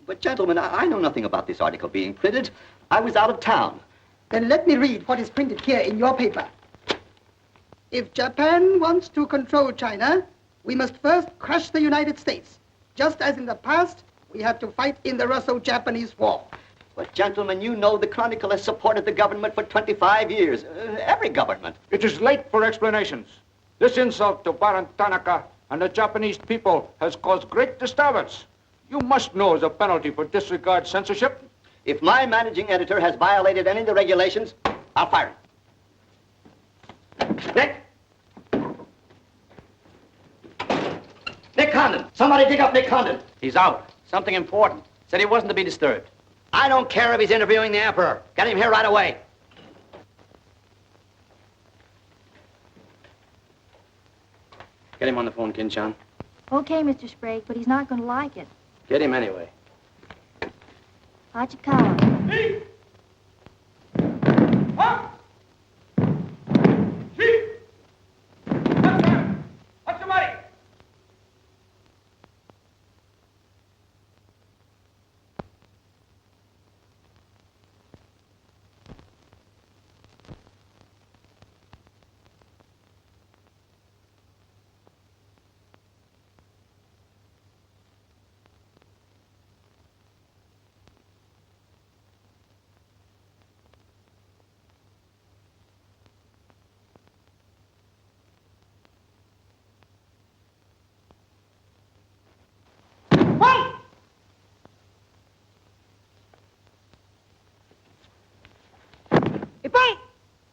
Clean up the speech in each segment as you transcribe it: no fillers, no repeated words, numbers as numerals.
But gentlemen, I know nothing about this article being printed. I was out of town. Then let me read what is printed here in your paper. If Japan wants to control China, we must first crush the United States. Just as in the past, we have to fight in the Russo-Japanese War. But gentlemen, you know the Chronicle has supported the government for 25 years. Every government. It is late for explanations. This insult to Baron Tanaka and the Japanese people has caused great disturbance. You must know as a penalty for disregard censorship. If my managing editor has violated any of the regulations, I'll fire him. Nick! Nick Condon! Somebody dig up Nick Condon! He's out. Something important. Said he wasn't to be disturbed. I don't care if he's interviewing the Emperor. Get him here right away. Get him on the phone, Kin-chan. Okay, Mr. Sprague, but he's not going to like it. Get him anyway. Hachikawa. Hey! Huh? See? What's the matter?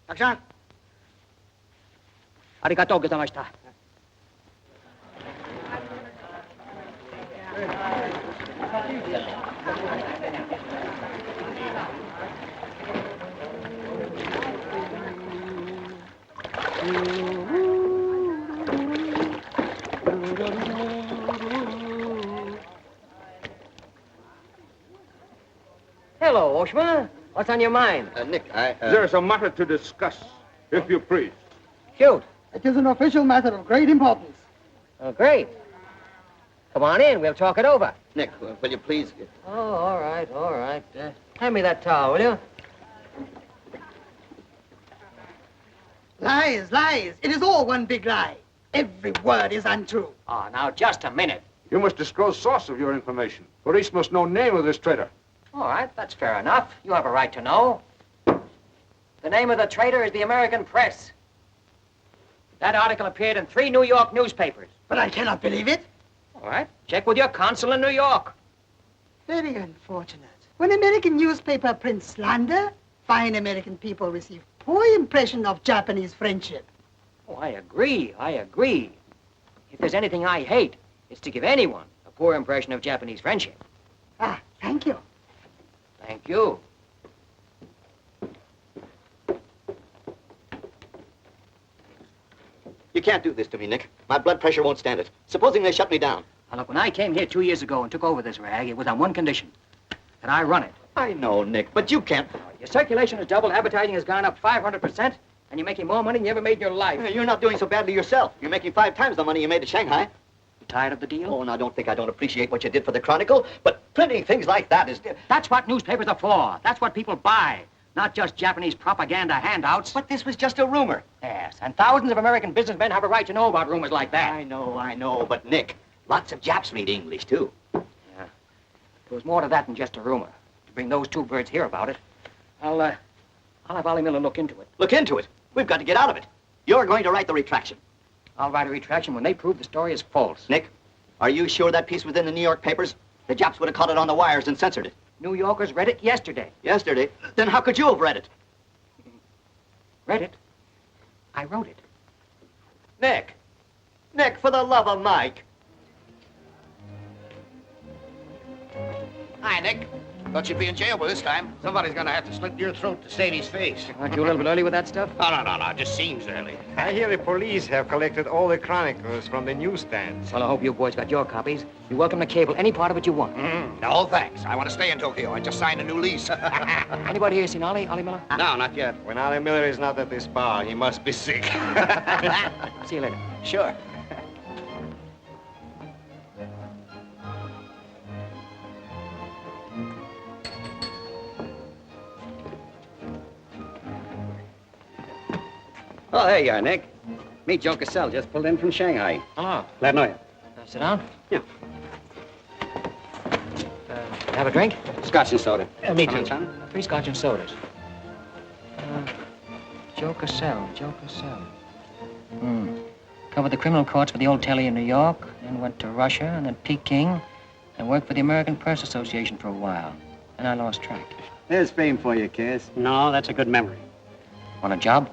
Action. Arigatou gozaimashita. Hello, Oshma. What's on your mind? Nick, There's a matter to discuss, if you please. Shoot. It is an official matter of great importance. Oh, great. Come on in. We'll talk it over. Nick, will you please... Oh, all right, all right. Hand me that towel, will you? Lies, lies. It is all one big lie. Every word is untrue. Oh, now, just a minute. You must disclose source of your information. Police must know name of this traitor. All right, that's fair enough. You have a right to know. The name of the traitor is the American Press. That article appeared in 3 New York newspapers. But I cannot believe it. All right, check with your consul in New York. Very unfortunate. When American newspaper prints slander, fine American people receive poor impression of Japanese friendship. Oh, I agree, I agree. If there's anything I hate, it's to give anyone a poor impression of Japanese friendship. Ah, thank you. Thank you. You can't do this to me, Nick. My blood pressure won't stand it. Supposing they shut me down. Now, look, when I came here 2 years ago and took over this rag, it was on one condition, that I run it. I know, Nick, but you can't... Your circulation has doubled, advertising has gone up 500%, and you're making more money than you ever made in your life. You're not doing so badly yourself. You're making 5 times the money you made at Shanghai. You tired of the deal? Oh, now don't think I don't appreciate what you did for the Chronicle, but printing things like that is... That's what newspapers are for. That's what people buy. Not just Japanese propaganda handouts. But this was just a rumor. Yes, and thousands of American businessmen have a right to know about rumors like that. I know, but Nick, lots of Japs read English, too. Yeah. There was more to that than just a rumor. To bring those 2 birds here about it, I'll have Ollie Miller look into it. Look into it. We've got to get out of it. You're going to write the retraction. I'll write a retraction when they prove the story is false. Nick, are you sure that piece was in the New York papers? The Japs would have caught it on the wires and censored it. New Yorkers read it yesterday. Yesterday? Then how could you have read it? Read it? I wrote it. Nick, for the love of Mike. Hi, Nick. Thought you'd be in jail by this time. Somebody's gonna have to slit your throat to save his face. Aren't you a little bit early with that stuff? No. It just seems early. I hear the police have collected all the chronicles from the newsstands. Well, I hope you boys got your copies. You're welcome to cable any part of it you want. No, thanks. I want to stay in Tokyo. I just signed a new lease. Anybody here seen Ollie Miller? No, not yet. When Ollie Miller is not at this bar, he must be sick. See you later. Sure. Oh, there you are, Nick. Meet Joe Cassell, just pulled in from Shanghai. Hello. Glad to know you. Sit down. Yeah. Have a drink? Scotch and soda. Me Come too. on, son. 3 scotch and sodas. Joe Cassell. Covered the criminal courts for the old telly in New York, then went to Russia and then Peking, and worked for the American Press Association for a while. And I lost track. There's fame for you, Cass. No, that's a good memory. Want a job?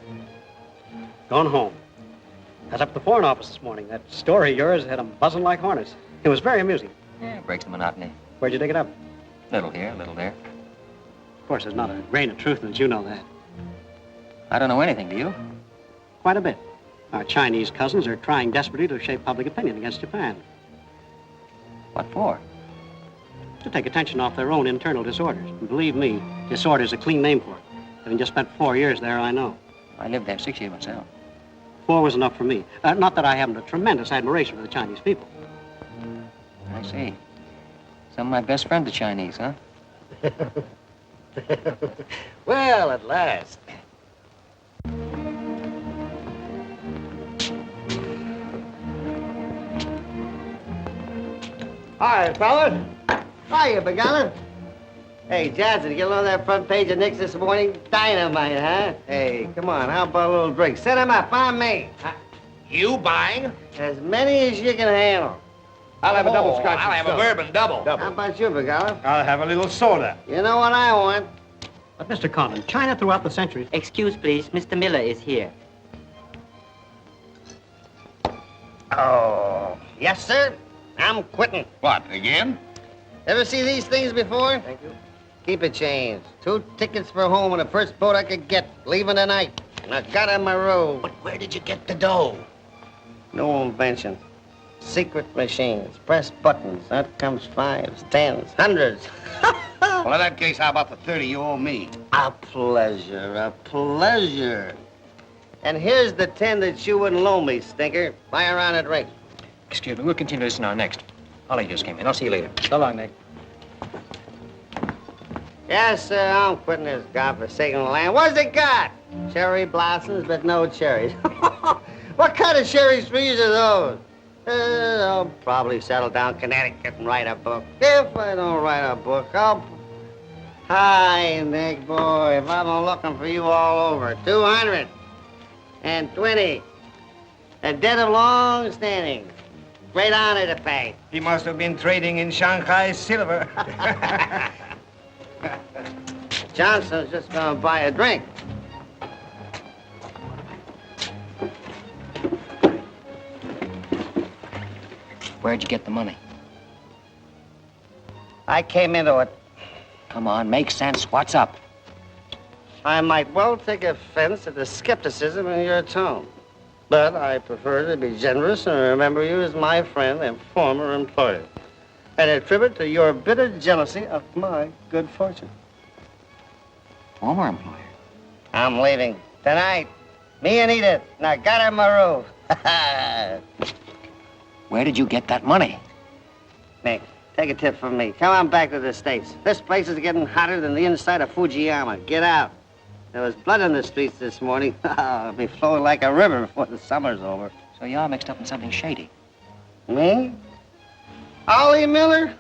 Going home. I was up at the Foreign Office this morning. That story of yours had them buzzing like hornets. It was very amusing. Yeah, breaks the monotony. Where'd you dig it up? Little here, little there. Of course, there's not a grain of truth in it. You know that. I don't know anything, do you? Quite a bit. Our Chinese cousins are trying desperately to shape public opinion against Japan. What for? To take attention off their own internal disorders. And believe me, disorder's a clean name for it. Having just spent 4 years there, I know. I lived there 6 years myself. 4 was enough for me. Not that I haven't a tremendous admiration for the Chinese people. I see. Some of my best friends are Chinese, huh? Well, at last. Hi, fellas. Hiya, Begala. Hey, Johnson, get on that front page of Nick's this morning. Dynamite, huh? Hey, come on, how about a little drink? Set 'em up on me. You buying? As many as you can handle. I'll have a double scotch. I'll have a bourbon double. How about you, Begala? I'll have a little soda. You know what I want? But, Mr. Conlon, China throughout the centuries... Excuse, please. Mr. Miller is here. Oh, yes, sir. I'm quitting. What, again? Ever see these things before? Thank you. Keep it changed. 2 tickets for home on the first boat I could get, leaving tonight. I got on my road. But where did you get the dough? No invention. Secret machines. Press buttons. Out comes 5s, 10s, 100s. Well, in that case, how about the 30 you owe me? A pleasure, a pleasure. And here's the 10 that you wouldn't loan me, stinker. Buy a round of drink. Excuse me, we'll continue this now next. Ollie just came in. I'll see you later. So long, Nick. Yes, sir, I'm quitting this godforsaken land. What's it got? Cherry blossoms, but no cherries. What kind of cherry trees are those? I'll probably settle down Connecticut and write a book. If I don't write a book, I'll... Hi, Nick, boy. If I've been looking for you all over. 220. A debt of long standing. Great honor to pay. He must have been trading in Shanghai silver. Johnson's just gonna buy a drink. Where'd you get the money? I came into it. Come on, make sense. What's up? I might well take offense at the skepticism in your tone. But I prefer to be generous and remember you as my friend and former employer. And a tribute to your bitter jealousy of my good fortune. Former employer? I'm leaving tonight. Me and Edith. And I got her my roof. Where did you get that money? Nick, take a tip from me. Come on back to the States. This place is getting hotter than the inside of Fujiyama. Get out. There was blood in the streets this morning. It'll be flowing like a river before the summer's over. So you're mixed up in something shady. Me? Ollie Miller?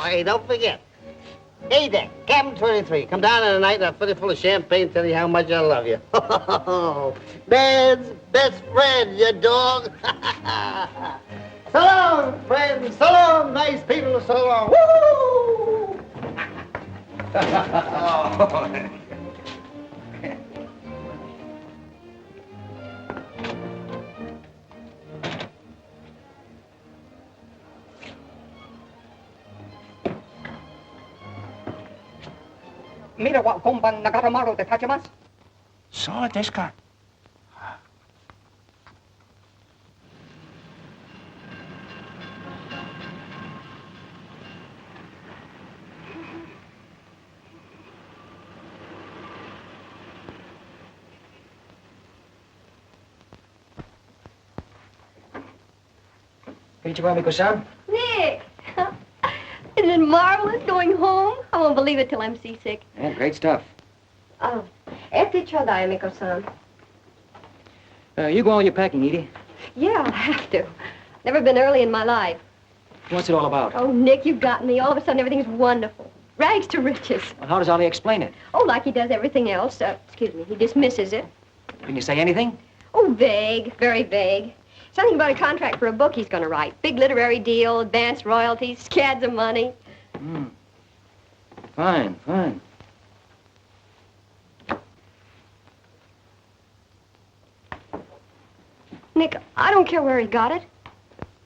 Hey, don't forget. Hey, Dick, Captain 23. Come down in the night and I'll fill you full of champagne and tell you how much I love you. Man's best friend, you dog. So long, friends. So long, nice people. So long. Woo! Mira wa komban nagaramaru de tachimasu. So desu ka? Konnichiwa, Nick! Isn't it marvelous going home? I won't believe it till I'm seasick. Yeah, great stuff. Este chodai, Miko-san. You go on with your packing, Edie. Yeah, I'll have to. Never been early in my life. What's it all about? Oh, Nick, you got me. All of a sudden, everything's wonderful. Rags to riches. Well, how does Ollie explain it? Oh, like he does everything else. Excuse me, he dismisses it. Didn't you say anything? Oh, vague, very vague. Something about a contract for a book he's going to write. Big literary deal, advanced royalties, scads of money. Fine, fine. Nick, I don't care where he got it.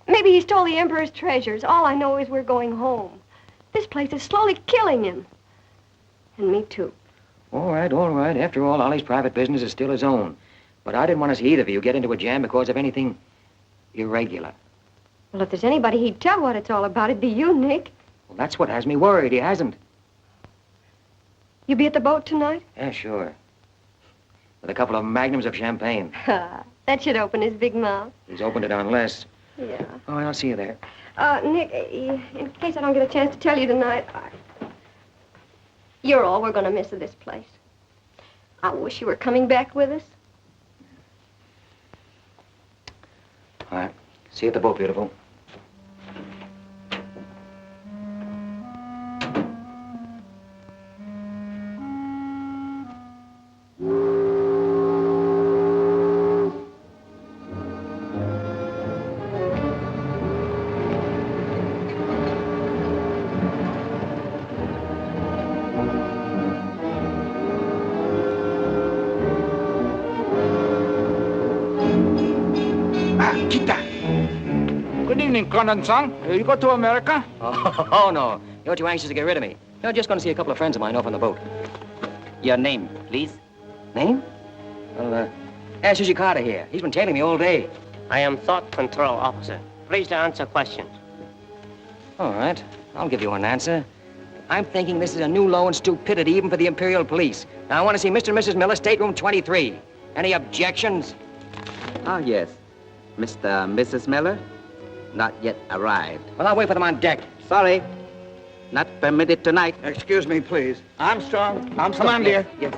Maybe he stole the Emperor's treasures. All I know is we're going home. This place is slowly killing him. And me, too. All right, all right. After all, Ollie's private business is still his own. But I didn't want to see either of you get into a jam because of anything irregular. Well, if there's anybody he'd tell what it's all about, it'd be you, Nick. Well, that's what has me worried. He hasn't. You be at the boat tonight? Yeah, sure. With a couple of magnums of champagne. That should open his big mouth. He's opened it on less. Yeah. Oh, I'll see you there. Nick, in case I don't get a chance to tell you tonight, you're all we're going to miss of this place. I wish you were coming back with us. All right. See you at the boat, beautiful. Good evening, Condon-san. You go to America? Oh, no. You're too anxious to get rid of me. You're just going to see a couple of friends of mine off on the boat. Your name, please? Name? Well, ask Suzy Carter here. He's been tailing me all day. I am Thought Control Officer. Please to answer questions. All right. I'll give you an answer. I'm thinking this is a new low in stupidity even for the Imperial Police. Now, I want to see Mr. and Mrs. Miller, stateroom 23. Any objections? Oh, yes. Mr. and Mrs. Miller? Not yet arrived. Well, I'll wait for them on deck. Sorry. Not permitted tonight. Excuse me, please. Armstrong. Armstrong, Come on, yes, dear. yes.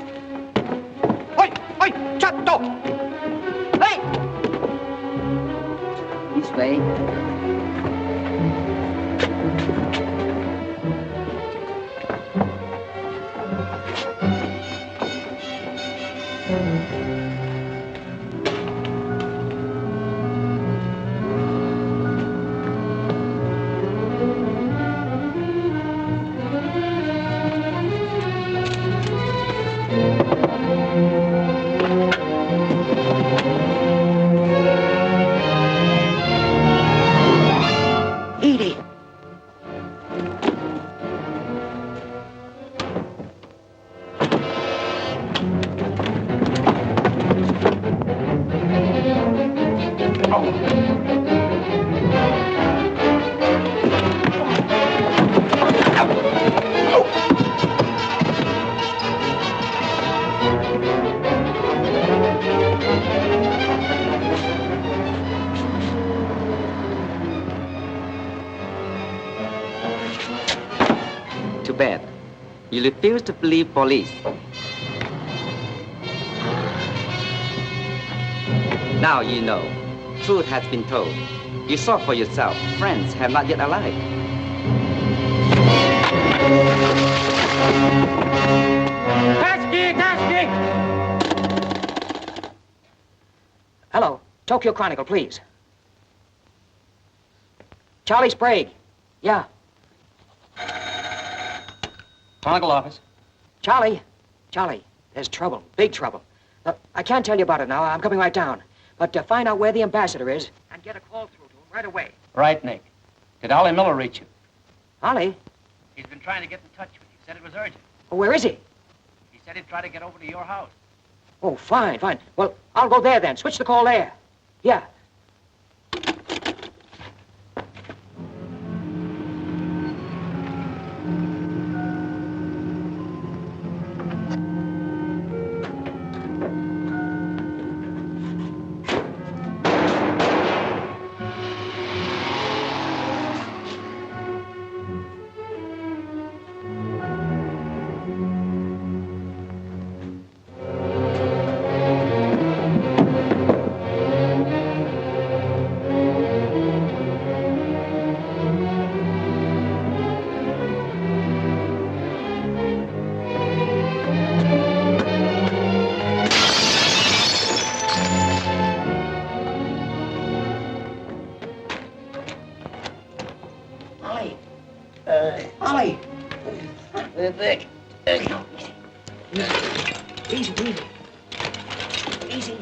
Oi! Oi! Shut door! Hey! This way. Edie! Too bad. You refuse to believe police. Now you know. Truth has been told. You saw for yourself. Friends have not yet arrived. Hello. Tokyo Chronicle, please. Charlie Sprague. Yeah. Chronicle office. Charlie. Charlie, there's trouble. Big trouble. I can't tell you about it now. I'm coming right down. But find out where the ambassador is and get a call through to him right away. Right, Nick. Did Ollie Miller reach you? Ollie? He's been trying to get in touch with you. Said it was urgent. Oh, where is he? He said he'd try to get over to your house. Oh, fine, fine. Well, I'll go there then. Switch the call there. Yeah. Easy, easy. Easy.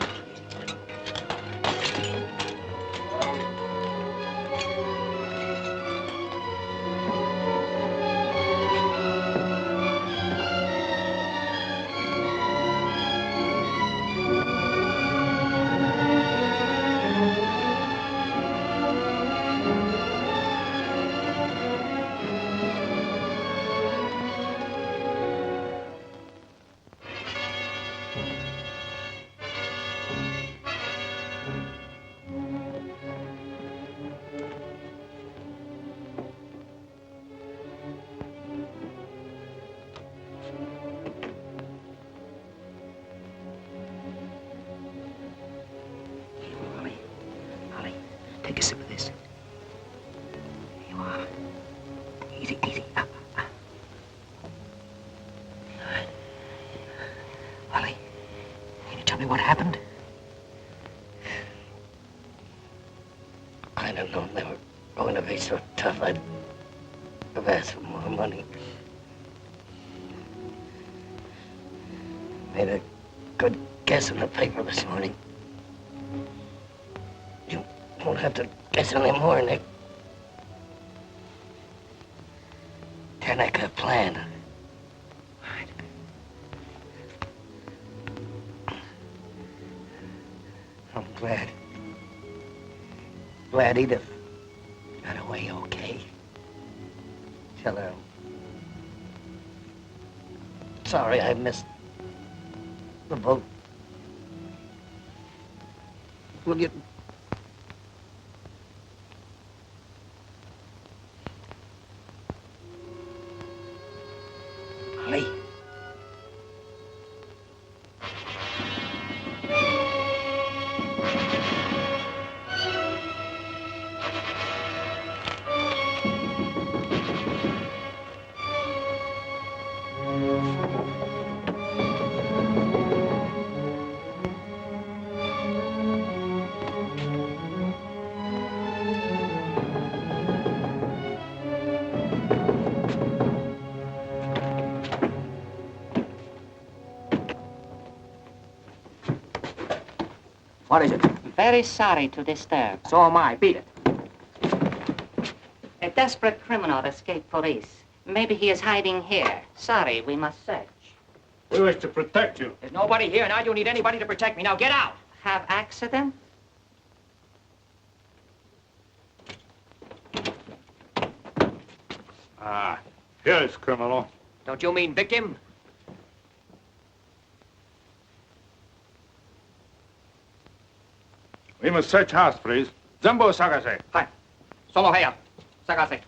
Take a sip of this. Here you are. Easy, easy. Up, up. All right. Holly, can you tell me what happened? I don't know. They were going to be so tough. I'd have asked for more money. Made a good guess in the paper this morning. You won't have to guess anymore, Nick. Tanaka planned. Right. I'm glad Edith got away okay. Tell her I'm sorry I missed the boat. Will you... Holly? What is it? Very sorry to disturb. So am I. Beat it. A desperate criminal escaped police. Maybe he is hiding here. Sorry, we must search. We wish to protect you. There's nobody here, and I don't need anybody to protect me. Now get out. Have accident? Ah, here is criminal. Don't you mean victim? We must search house, please. Zambo Sagase. Hi. Solo heya. Sagase.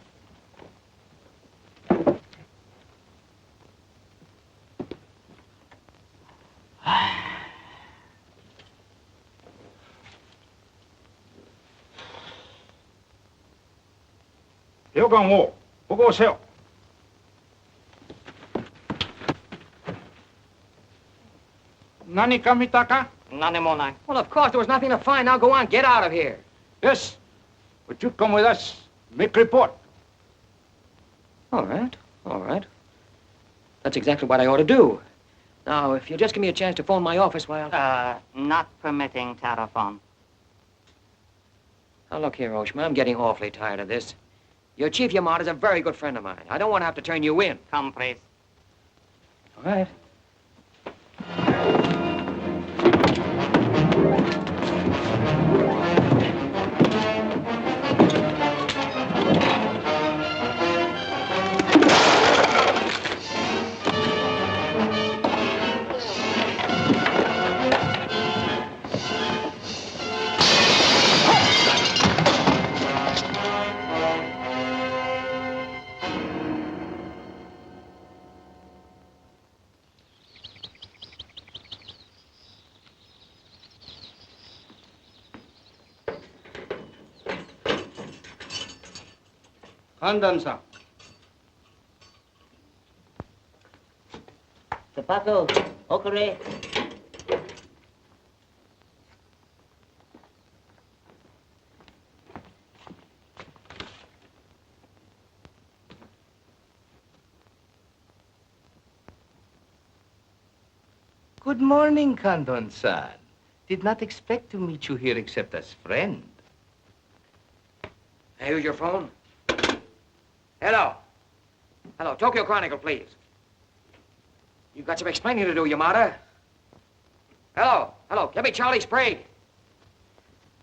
여관 5, 보고 오세요. 나니까 mitaka? Nanemona. Well, of course, there was nothing to find. Now go on. Get out of here. Yes. Would you come with us? Make report. All right. All right. That's exactly what I ought to do. Now, if you'll just give me a chance to phone my office while... Not permitting telephone. Now, look here, Oshman. I'm getting awfully tired of this. Your Chief Yamada's a very good friend of mine. I don't want to have to turn you in. Come, please. All right. Handan-san. Tobacco, okare. Good morning, Kandon-san. Did not expect to meet you here except as friend. Hey, use your phone. Hello. Hello, Tokyo Chronicle, please. You've got some explaining to do, Yamada. Hello, hello, give me Charlie Sprague.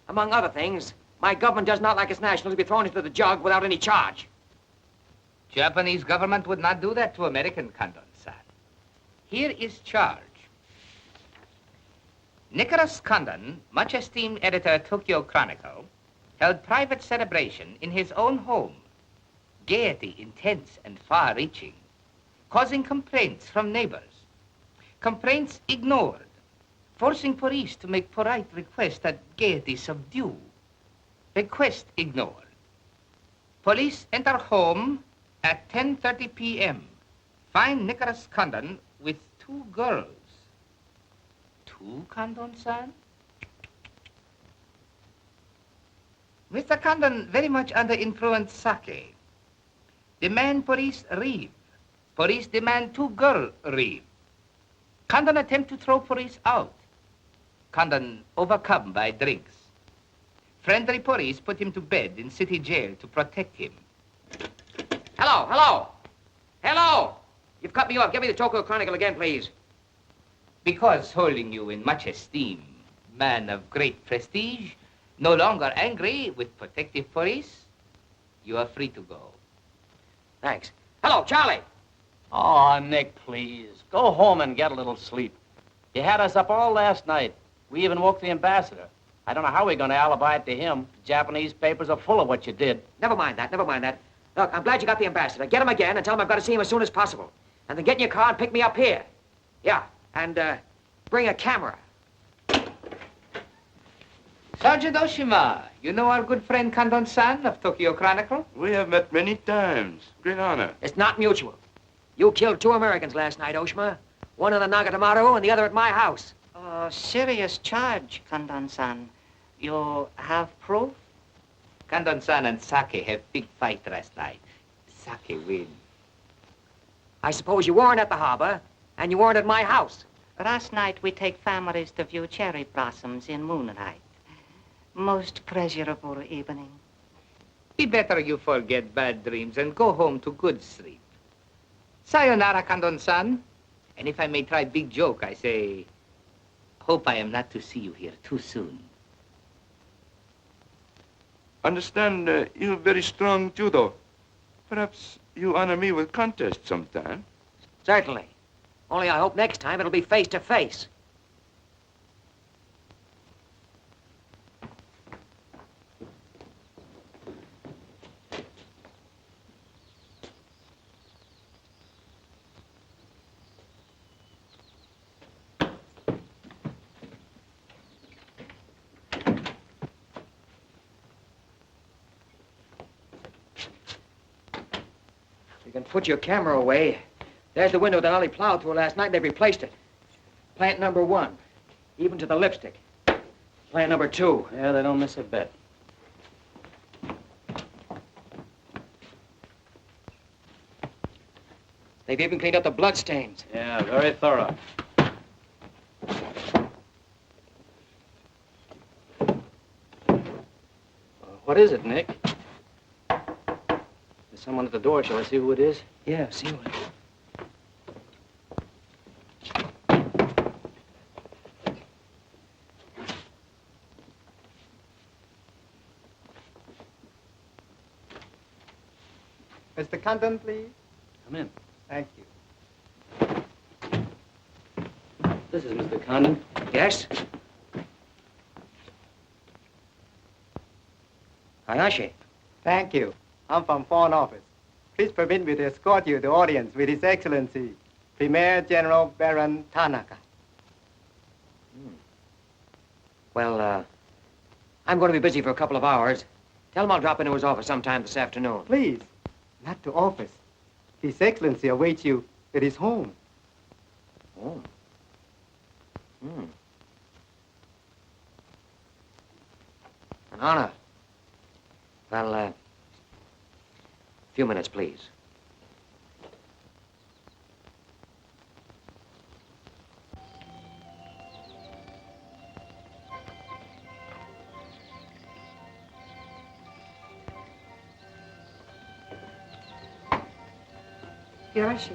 Among other things, my government does not like its nationals to be thrown into the jug without any charge. Japanese government would not do that to American, Kandon-san. Here is charge. Nicholas Condon, much esteemed editor Tokyo Chronicle, held private celebration in his own home. Gaiety intense and far-reaching, causing complaints from neighbors. Complaints ignored, forcing police to make polite request that gaiety subdue. Request ignored. Police enter home at 10:30 p.m. Find Nicholas Condon with 2 girls. 2, Condon-san? Mr. Condon very much under influence sake. Demand police reeve. Police demand 2 girl reeve. Condon attempt to throw police out. Condon overcome by drinks. Friendly police put him to bed in city jail to protect him. Hello, hello. Hello. You've cut me off. Give me the Tokyo Chronicle again, please. Because holding you in much esteem, man of great prestige, no longer angry with protective police, you are free to go. Thanks. Hello, Charlie. Oh, Nick, please. Go home and get a little sleep. You had us up all last night. We even woke the ambassador. I don't know how we're going to alibi it to him. The Japanese papers are full of what you did. Never mind that, never mind that. Look, I'm glad you got the ambassador. Get him again and tell him I've got to see him as soon as possible. And then get in your car and pick me up here. Yeah, and bring a camera. Sergeant Oshima, you know our good friend Kandon-san of Tokyo Chronicle? We have met many times. Great honor. It's not mutual. You killed 2 Americans last night, Oshima. One in the Nagatamaru and the other at my house. Serious charge, Kandon-san. You have proof? Kandon-san and Sake have big fight last night. Sake win. I suppose you weren't at the harbor, and you weren't at my house. Last night we take families to view cherry blossoms in moonlight. Most pleasurable evening. Be better you forget bad dreams and go home to good sleep. Sayonara, Kandon-san. And if I may try big joke, I say, hope I am not to see you here too soon. Understand you have very strong judo. Perhaps you honor me with contest sometime. Certainly. Only I hope next time it'll be face to face. You can put your camera away. There's the window that Ollie plowed through last night, and they replaced it. Plant number 1, even to the lipstick. Plant number 2. Yeah, they don't miss a bit. They've even cleaned up the blood stains. Yeah, very thorough. What is it, Nick? There's someone at the door. Shall I see who it is? Yeah, see what it is. Mr. Condon, please. Come in. Thank you. This is Mr. Condon. Yes? Hayashi. Thank you. I'm from Foreign Office. Please permit me to escort you to audience with His Excellency, Premier General Baron Tanaka. Well, I'm going to be busy for a couple of hours. Tell him I'll drop into his office sometime this afternoon. Please, not to office. His Excellency awaits you at his home. Home? An honor. Well, a few minutes, please. Yoshi.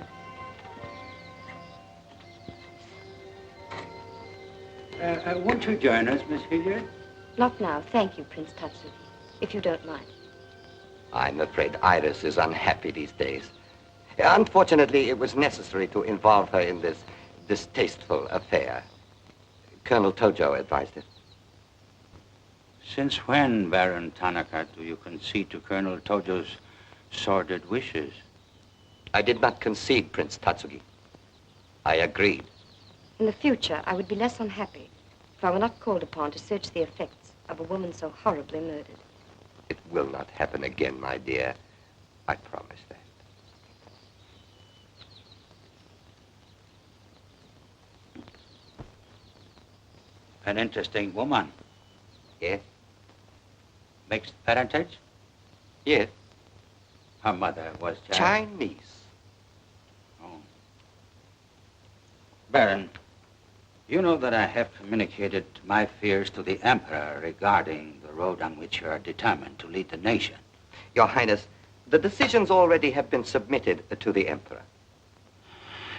Won't you join us, Miss Hilliard? Not now, thank you, Prince Tatsuki, if you don't mind. I'm afraid Iris is unhappy these days. Unfortunately, it was necessary to involve her in this distasteful affair. Colonel Tojo advised it. Since when, Baron Tanaka, do you concede to Colonel Tojo's sordid wishes? I did not concede, Prince Tatsuki. I agreed. In the future, I would be less unhappy if I were not called upon to search the effects of a woman so horribly murdered. It will not happen again, my dear. I promise that. An interesting woman. Yes? Mixed parentage? Yes. Her mother was Chinese. Oh. Baron, you know that I have communicated my fears to the Emperor regarding the road on which you are determined to lead the nation. Your Highness, the decisions already have been submitted to the Emperor.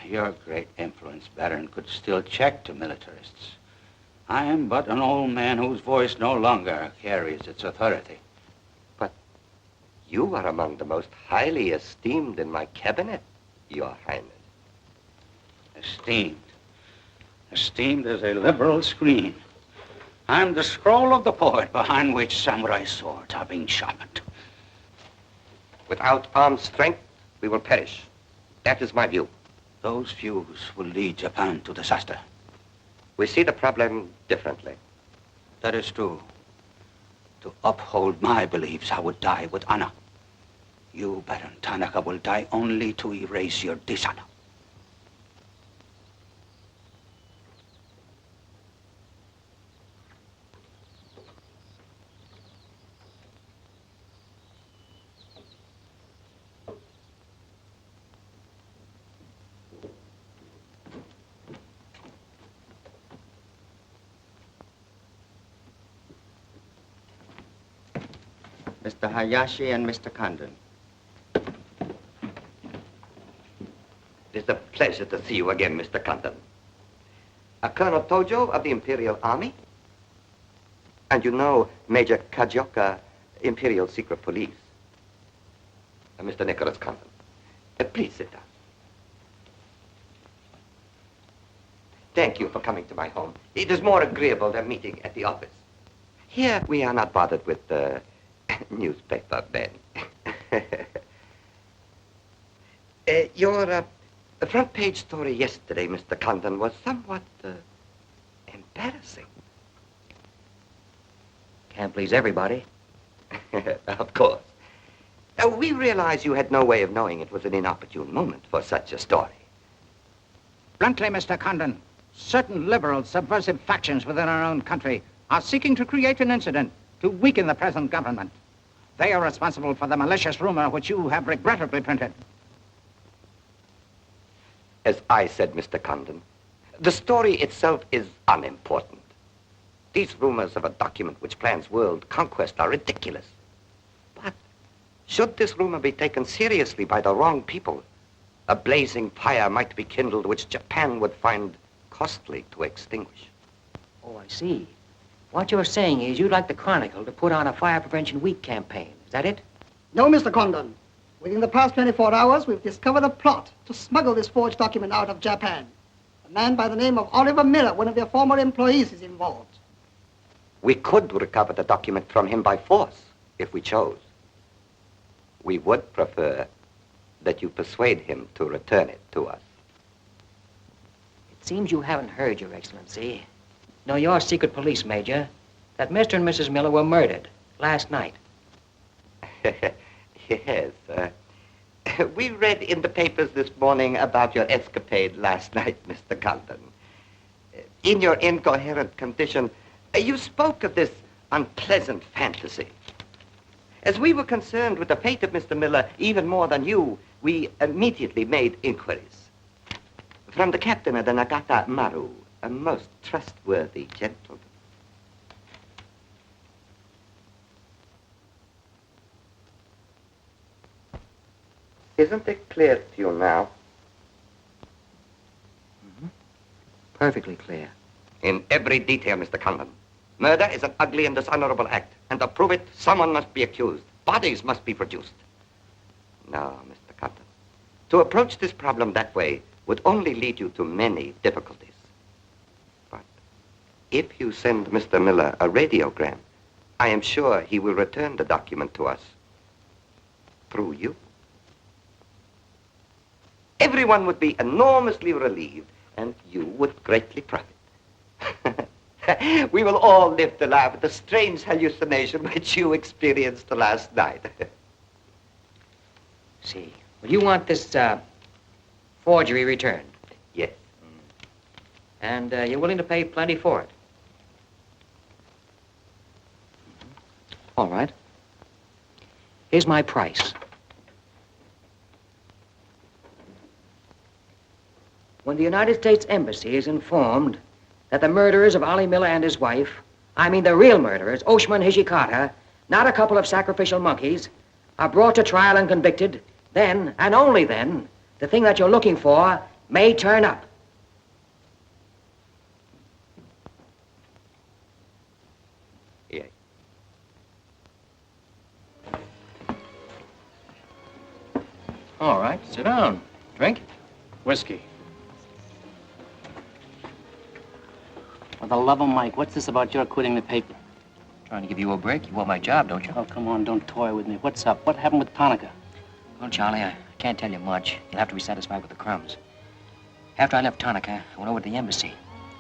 Your great influence, Baron, could still check the militarists. I am but an old man whose voice no longer carries its authority. But you are among the most highly esteemed in my cabinet, Your Highness. Esteemed. Esteemed as a liberal screen. I'm the scroll of the poet behind which samurai swords are being sharpened. Without armed strength, we will perish. That is my view. Those views will lead Japan to disaster. We see the problem differently. That is true. To uphold my beliefs, I would die with honor. You, Baron Tanaka, will die only to erase your dishonor. Mr. Hayashi and Mr. Condon. It is a pleasure to see you again, Mr. Condon. Colonel Tojo of the Imperial Army. And you know Major Kajioka, Imperial Secret Police. Mr. Nicholas Condon. Please sit down. Thank you for coming to my home. It is more agreeable than meeting at the office. Here we are not bothered with newspaper men. Your front page story yesterday, Mr. Condon, was somewhat embarrassing. Can't please everybody. Of course. We realize you had no way of knowing it was an inopportune moment for such a story. Bluntly, Mr. Condon, certain liberal subversive factions within our own country are seeking to create an incident to weaken the present government. They are responsible for the malicious rumor which you have regrettably printed. As I said, Mr. Condon, the story itself is unimportant. These rumors of a document which plans world conquest are ridiculous. But should this rumor be taken seriously by the wrong people, a blazing fire might be kindled which Japan would find costly to extinguish. Oh, I see. What you're saying is you'd like the Chronicle to put on a fire prevention week campaign. Is that it? No, Mr. Condon. Within the past 24 hours, we've discovered a plot to smuggle this forged document out of Japan. A man by the name of Oliver Miller, one of their former employees, is involved. We could recover the document from him by force, if we chose. We would prefer that you persuade him to return it to us. It seems you haven't heard, Your Excellency. No, you're secret police, Major, that Mr. and Mrs. Miller were murdered last night. Yes. We read in the papers this morning about your escapade last night, Mr. Condon. In your incoherent condition, you spoke of this unpleasant fantasy. As we were concerned with the fate of Mr. Miller even more than you, we immediately made inquiries. From the captain of the Nagata Maru, a most trustworthy gentleman. Isn't it clear to you now? Perfectly clear. In every detail, Mr. Conlon. Murder is an ugly and dishonorable act, and to prove it, someone must be accused. Bodies must be produced. No, Mr. Conlon. To approach this problem that way would only lead you to many difficulties. But if you send Mr. Miller a radiogram, I am sure he will return the document to us through you. Everyone would be enormously relieved, and you would greatly profit. We will all live to laugh at the strange hallucination which you experienced last night. See. Well, you want this forgery returned? Yes. And you're willing to pay plenty for it? All right. Here's my price. When the United States Embassy is informed that the murderers of Ollie Miller and his wife, I mean the real murderers, Oshman Hijikata, not a couple of sacrificial monkeys, are brought to trial and convicted, then, and only then, the thing that you're looking for may turn up. Yes. All right, sit down. Drink? Whiskey. For the love of Mike, what's this about your quitting the paper? Trying to give you a break. You want my job, don't you? Oh, come on, don't toy with me. What's up? What happened with Tonica? Well, Charlie, I can't tell you much. You'll have to be satisfied with the crumbs. After I left Tonica, I went over to the embassy.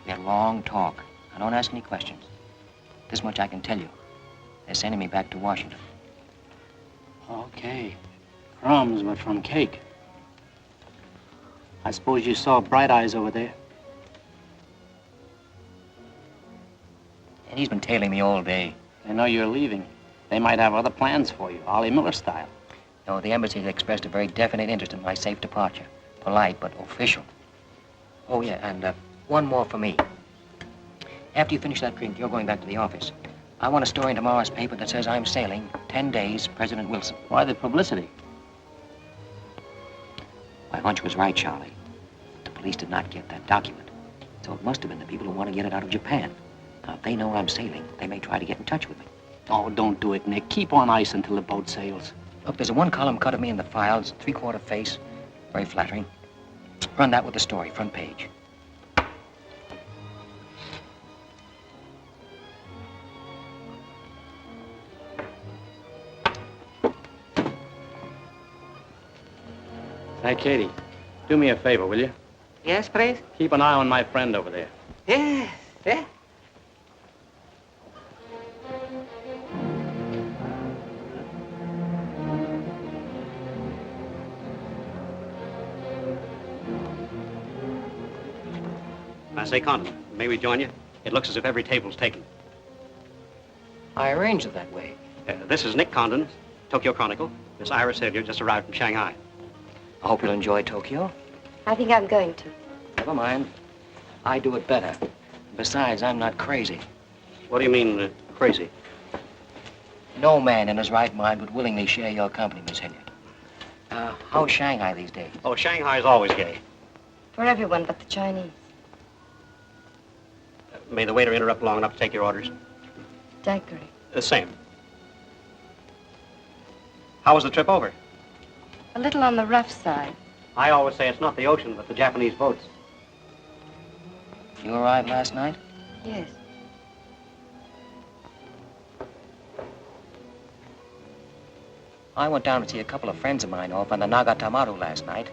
We had a long talk. I don't ask any questions. This much I can tell you. They're sending me back to Washington. Okay. Crumbs, but from cake. I suppose you saw Bright Eyes over there. And he's been tailing me all day. They know you're leaving. They might have other plans for you, Ollie Miller style. No, the embassy has expressed a very definite interest in my safe departure. Polite, but official. Oh, yeah, and one more for me. After you finish that drink, you're going back to the office. I want a story in tomorrow's paper that says I'm sailing 10 days, President Wilson. Why the publicity? My hunch was right, Charlie. The police did not get that document. So it must have been the people who want to get it out of Japan. Now, if they know I'm sailing, they may try to get in touch with me. Oh, don't do it, Nick. Keep on ice until the boat sails. Look, there's a one-column cut of me in the files, 3/4 face. Very flattering. Run that with the story, front page. Hey, Katie, do me a favor, will you? Yes, please? Keep an eye on my friend over there. Yes, yeah. I say, Condon, may we join you? It looks as if every table's taken. I arranged it that way. This is Nick Condon, Tokyo Chronicle. Miss Iris Hilliard just arrived from Shanghai. I hope you'll enjoy Tokyo. I think I'm going to. Never mind. I do it better. Besides, I'm not crazy. What do you mean, crazy? No man in his right mind would willingly share your company, Miss Hilliard. How's Shanghai these days? Oh, Shanghai's always gay. For everyone but the Chinese. May the waiter interrupt long enough to take your orders? Daiquiri. Same. How was the trip over? A little on the rough side. I always say it's not the ocean, but the Japanese boats. You arrived last night? Yes. I went down to see a couple of friends of mine off on the Nagatamaru last night.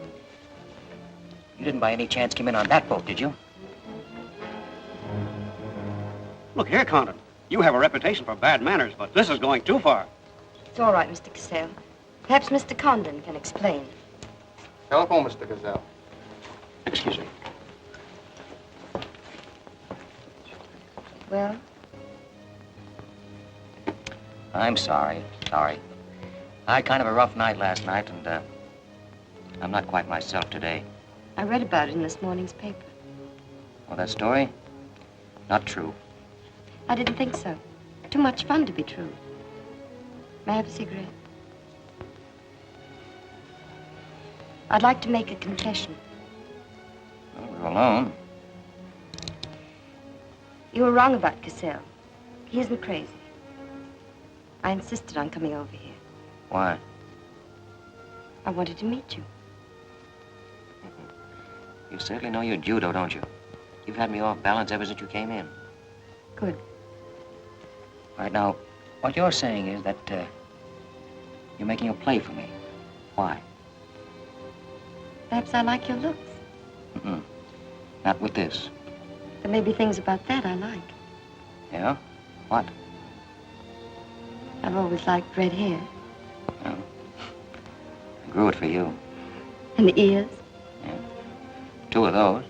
You didn't by any chance come in on that boat, did you? Look here, Condon. You have a reputation for bad manners, but this is going too far. It's all right, Mr. Cassell. Perhaps Mr. Condon can explain. Telephone, Mr. Gazelle. Excuse me. Well? I'm sorry. Sorry. I had kind of a rough night last night, and I'm not quite myself today. I read about it in this morning's paper. Well, that story? Not true. I didn't think so. Too much fun to be true. May I have a cigarette? I'd like to make a confession. Well, we're alone. You were wrong about Cassell. He isn't crazy. I insisted on coming over here. Why? I wanted to meet you. You certainly know your judo, don't you? You've had me off balance ever since you came in. Good. Right now, what you're saying is that you're making a play for me. Why? Perhaps I like your looks. Mm-mm. Not with this. There may be things about that I like. Yeah? What? I've always liked red hair. Well, I grew it for you. And the ears. 2 of those.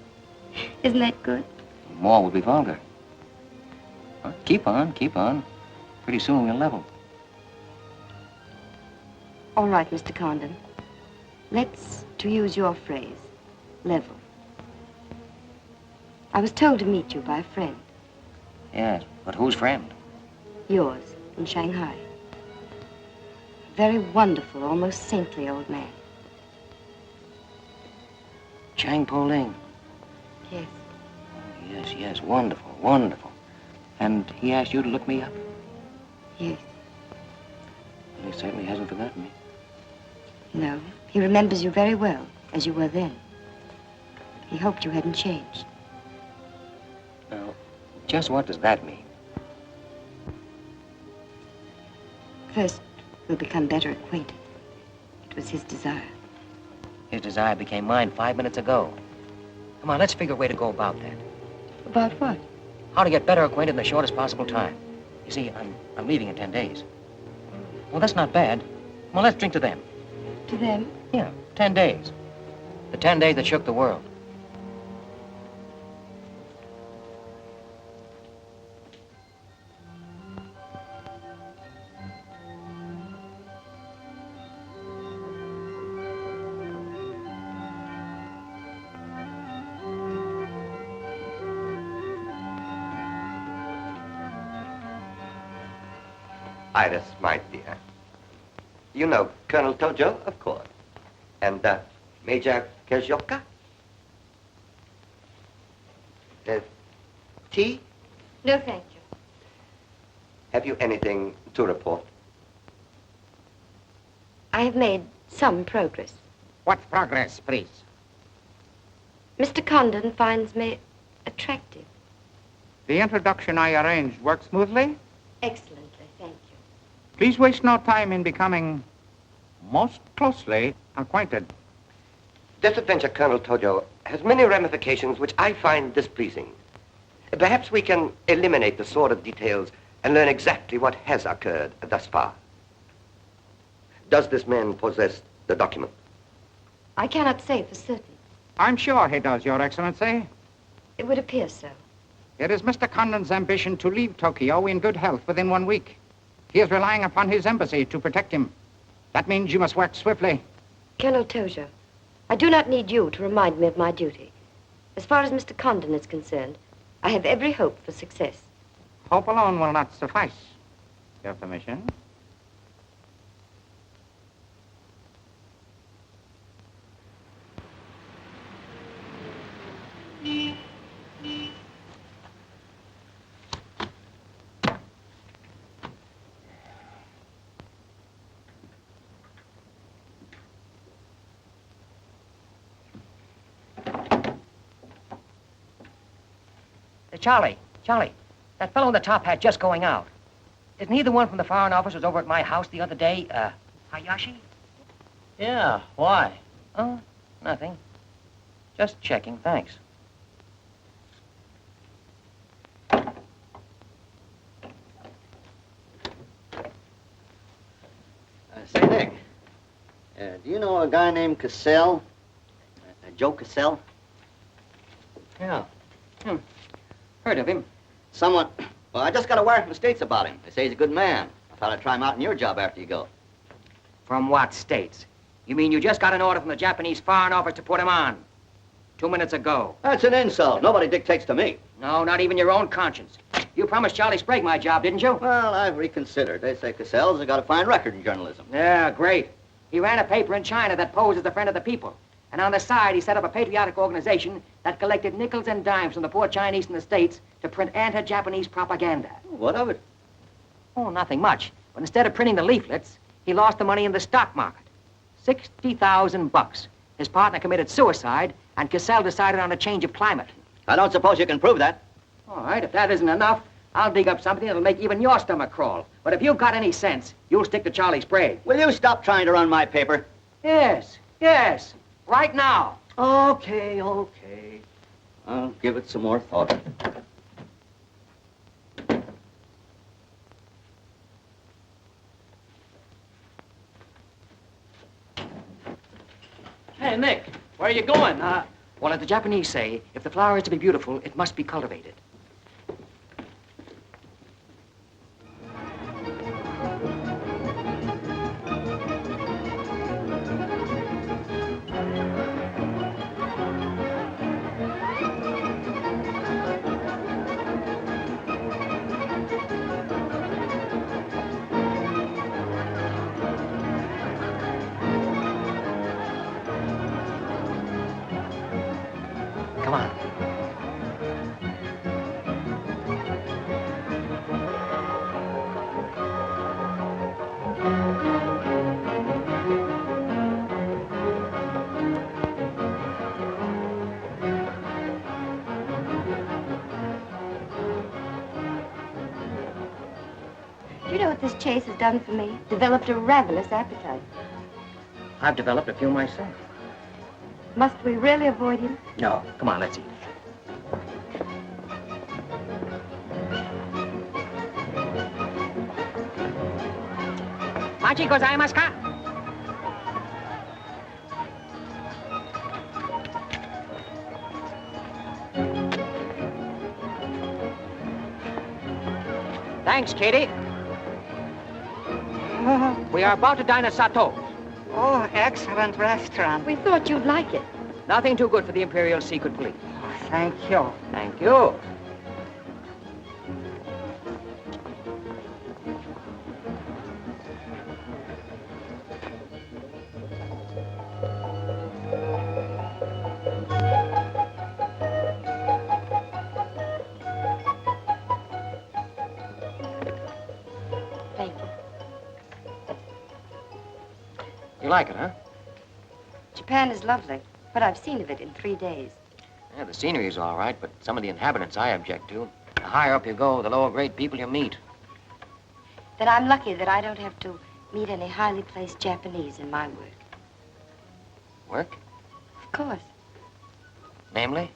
Isn't that good? More would be vulgar. Huh? Keep on, keep on. Pretty soon we'll level. All right, Mr. Condon. Let's, to use your phrase, level. I was told to meet you by a friend. Yes, but whose friend? Yours, in Shanghai. A very wonderful, almost saintly old man. Chang Po-Ling. Yes. Yes, yes, wonderful, wonderful. And he asked you to look me up? Yes. Well, he certainly hasn't forgotten me. No, he remembers you very well, as you were then. He hoped you hadn't changed. Now, just what does that mean? First, we'll become better acquainted. It was his desire. His desire became mine 5 minutes ago. Come on, let's figure a way to go about that. About what? How to get better acquainted in the shortest possible time. You see, I'm leaving in 10 days. Well, that's not bad. Well, let's drink to them. To them? Yeah, 10 days. The 10 days that shook the world. Iris, my dear. You know Colonel Tojo, of course. And Major Kezioka? Tea? No, thank you. Have you anything to report? I have made some progress. What progress, please? Mr. Condon finds me attractive. The introduction I arranged worked smoothly? Excellently, thank you. Please waste no time in becoming most closely acquainted. This adventure, Colonel Tojo, has many ramifications which I find displeasing. Perhaps we can eliminate the sordid details and learn exactly what has occurred thus far. Does this man possess the document? I cannot say for certain. I'm sure he does, Your Excellency. It would appear so. It is Mr. Condon's ambition to leave Tokyo in good health within 1 week. He is relying upon his embassy to protect him. That means you must work swiftly. Colonel Tojo, I do not need you to remind me of my duty. As far as Mr. Condon is concerned, I have every hope for success. Hope alone will not suffice. Your permission? Charlie, that fellow in the top hat just going out. Isn't he the one from the Foreign Office who was over at my house the other day? Hayashi? Yeah, why? Oh, nothing. Just checking, thanks. Say, Nick, do you know a guy named Cassell? Joe Cassell? Yeah. Heard of him. Well, I just got a wire from the States about him. They say he's a good man. I thought I'd try him out in your job after you go. From what states? You mean you just got an order from the Japanese Foreign Office to put him on? 2 minutes ago. That's an insult. Nobody dictates to me. No, not even your own conscience. You promised Charlie Sprague my job, didn't you? Well, I've reconsidered. They say Cassell's got a fine record in journalism. Yeah, great. He ran a paper in China that posed as a friend of the people. And on the side, he set up a patriotic organization that collected nickels and dimes from the poor Chinese in the States to print anti-Japanese propaganda. What of it? Oh, nothing much. But instead of printing the leaflets, he lost the money in the stock market. $60,000. His partner committed suicide, and Cassell decided on a change of climate. I don't suppose you can prove that. All right, if that isn't enough, I'll dig up something that'll make even your stomach crawl. But if you've got any sense, you'll stick to Charlie Sprague. Will you stop trying to run my paper? Yes, yes. Right now. Okay. I'll give it some more thought. Hey, Nick, where are you going? Well, as the Japanese say, if the flower is to be beautiful, it must be cultivated. Come on. Do you know what this chase has done for me? Developed a ravenous appetite. I've developed a few myself. Must we really avoid him? No. Come on, let's eat. Machi gozaimasu ka? Thanks, Katie. We are about to dine at Sato. Oh, excellent restaurant. We thought you'd like it. Nothing too good for the Imperial Secret Police. Thank you. Thank you. Thank you. You like it, huh? Japan is lovely. What I've seen of it in 3 days. Yeah, the scenery's all right, but some of the inhabitants I object to. The higher up you go, the lower grade people you meet. Then I'm lucky that I don't have to meet any highly placed Japanese in my work. Work? Of course. Namely?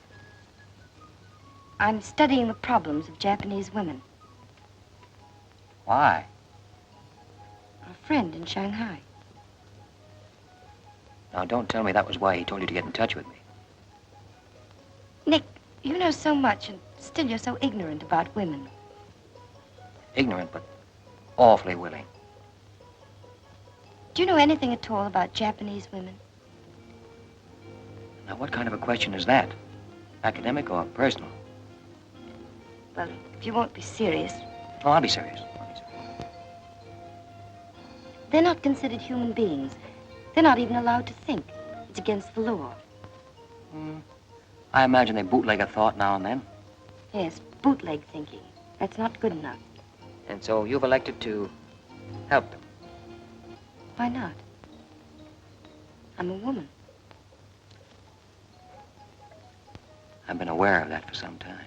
I'm studying the problems of Japanese women. Why? A friend in Shanghai. Now, don't tell me that was why he told you to get in touch with me. Nick, you know so much, and still you're so ignorant about women. Ignorant, but awfully willing. Do you know anything at all about Japanese women? Now, what kind of a question is that? Academic or personal? Well, if you won't be serious. Oh, I'll be serious. They're not considered human beings. They're not even allowed to think. It's against the law. I imagine they bootleg a thought now and then. Yes, bootleg thinking. That's not good enough. And so you've elected to help them. Why not? I'm a woman. I've been aware of that for some time.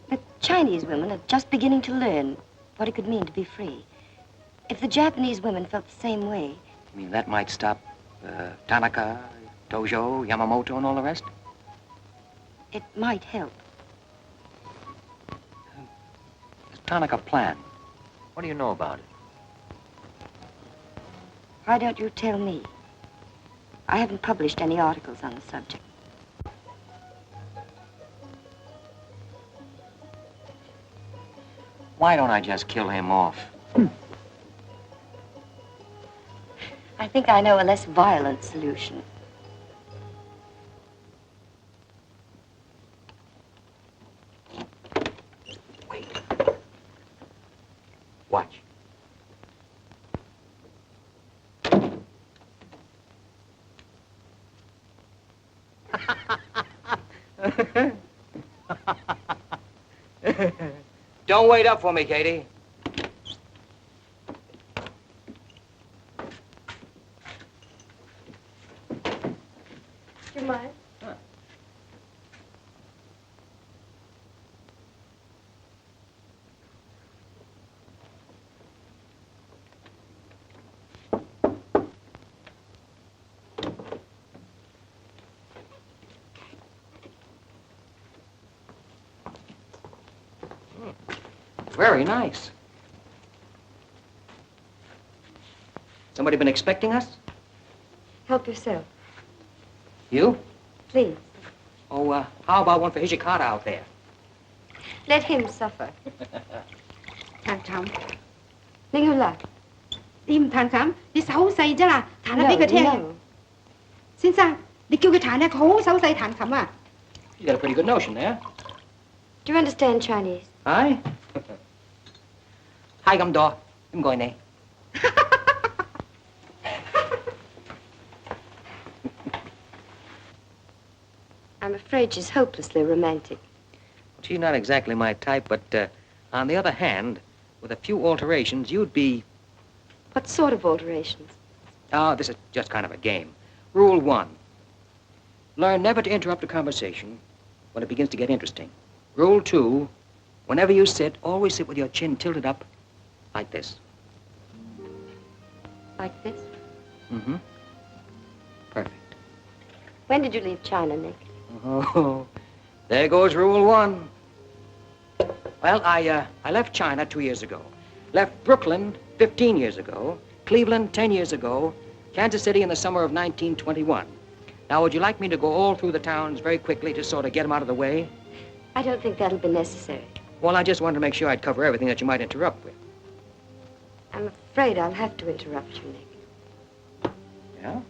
But Chinese women are just beginning to learn what it could mean to be free. If the Japanese women felt the same way... You mean that might stop Tanaka, Dojo, Yamamoto, and all the rest? It might help. This Tanaka plan, what do you know about it? Why don't you tell me? I haven't published any articles on the subject. Why don't I just kill him off? I think I know a less violent solution. Watch. Don't wait up for me, Katie. Do you mind? Very nice. Somebody been expecting us? Help yourself, You? please. Oh, how about one for Hijikata out there? Let him suffer. Thằng Thẩm, Linh Hương Lạc. tìm thằng Thẩm, đi xấu xay chứ là thằng nó No, biết cái thế. no. Xin sao? Đi kêu cái thằng nó khổ xấu xay thằng Thẩm à? You got a pretty good notion there. Do you understand Chinese? Aye? Hi, gum door. I'm going there. I'm afraid she's hopelessly romantic. She's not exactly my type, but on the other hand, with a few alterations, you'd be... What sort of alterations? Oh, this is just kind of a game. Rule 1. Learn never to interrupt a conversation when it begins to get interesting. Rule 2. Whenever you sit, always sit with your chin tilted up like this. Like this? Mm-hmm. Perfect. When did you leave China, Nick? Oh, there goes Rule 1. Well, I left China 2 years ago. Left Brooklyn 15 years ago. Cleveland 10 years ago. Kansas City in the summer of 1921. Now, would you like me to go all through the towns very quickly to sort of get them out of the way? I don't think that'll be necessary. Well, I just wanted to make sure I'd cover everything that you might interrupt with. I'm afraid I'll have to interrupt you, Nick. Yeah?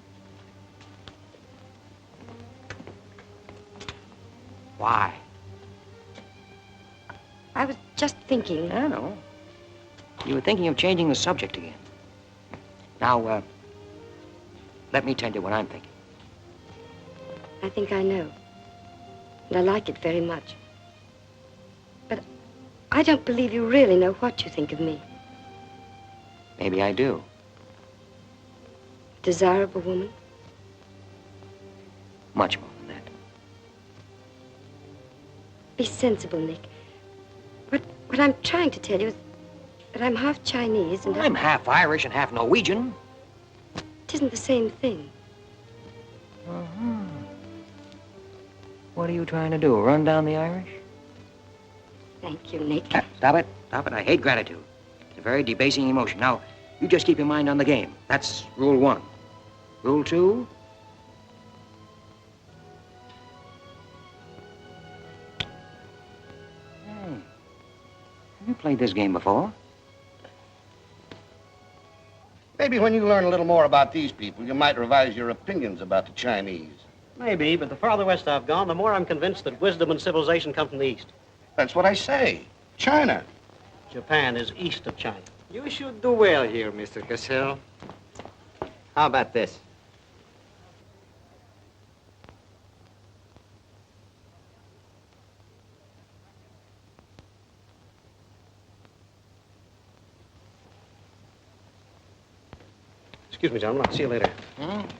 Why? I was just thinking. I know. You were thinking of changing the subject again. Now, let me tell you what I'm thinking. I think I know. And I like it very much. But I don't believe you really know what you think of me. Maybe I do. Desirable woman? Much more than that. Be sensible, Nick. What I'm trying to tell you is that I'm half Chinese and I'm half Irish and half Norwegian. It isn't the same thing. Uh-huh. What are you trying to do, run down the Irish? Thank you, Nick. Stop it. Stop it. I hate gratitude. It's a very debasing emotion. Now, you just keep your mind on the game. That's Rule 1. Rule 2. Hey, have you played this game before? Maybe when you learn a little more about these people, you might revise your opinions about the Chinese. Maybe, but the farther west I've gone, the more I'm convinced that wisdom and civilization come from the east. That's what I say. China. Japan is east of China. You should do well here, Mr. Cassell. How about this? Excuse me, gentlemen. I'll see you later.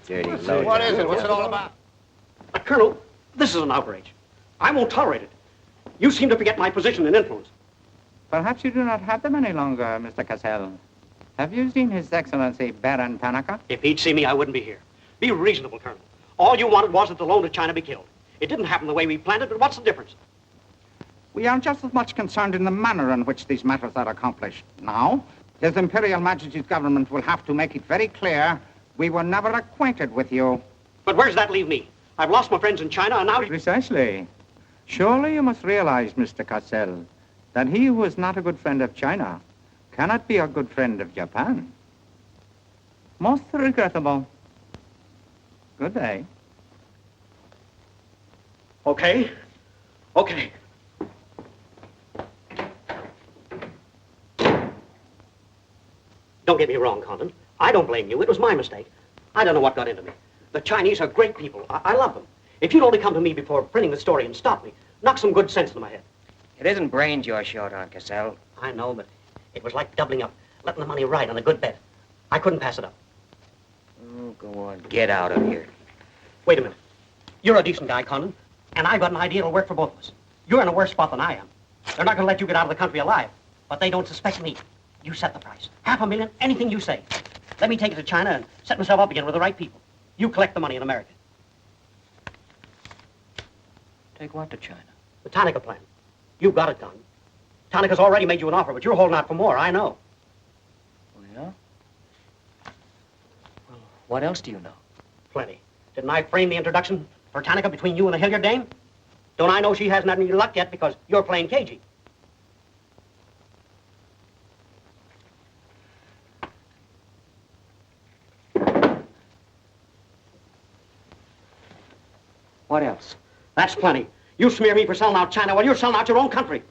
Dirty What is it? What's it all about? Colonel, this is an outrage. I won't tolerate it. You seem to forget my position and influence. Perhaps you do not have them any longer, Mr. Cassell. Have you seen His Excellency Baron Tanaka? If he'd see me, I wouldn't be here. Be reasonable, Colonel. All you wanted was that the loan to China be killed. It didn't happen the way we planned it, but what's the difference? We are just as much concerned in the manner in which these matters are accomplished. Now, His Imperial Majesty's government will have to make it very clear we were never acquainted with you. But where does that leave me? I've lost my friends in China, and now... Precisely. Surely you must realize, Mr. Cassell, that he who is not a good friend of China cannot be a good friend of Japan. Most regrettable. Good day. Okay. Okay. Don't get me wrong, Condon. I don't blame you. It was my mistake. I don't know what got into me. The Chinese are great people. I love them. If you'd only come to me before printing the story and stop me, knock some good sense into my head. It isn't brains you're short on, Cassell. I know, but it was like doubling up, letting the money ride on a good bet. I couldn't pass it up. Oh, go on. Get out of here. Wait a minute. You're a decent guy, Condon, and I've got an idea that'll work for both of us. You're in a worse spot than I am. They're not going to let you get out of the country alive, but they don't suspect me. You set the price. $500,000, anything you say. Let me take it to China and set myself up again with the right people. You collect the money in America. Take what to China? The Tanaka plan. You've got it, Don. Tanaka's already made you an offer, but you're holding out for more, I know. Oh, yeah? Well, what else do you know? Plenty. Didn't I frame the introduction for Tanaka between you and the Hilliard dame? Don't I know she hasn't had any luck yet because you're playing cagey? What else? That's plenty. You smear me for selling out China while you're selling out your own country.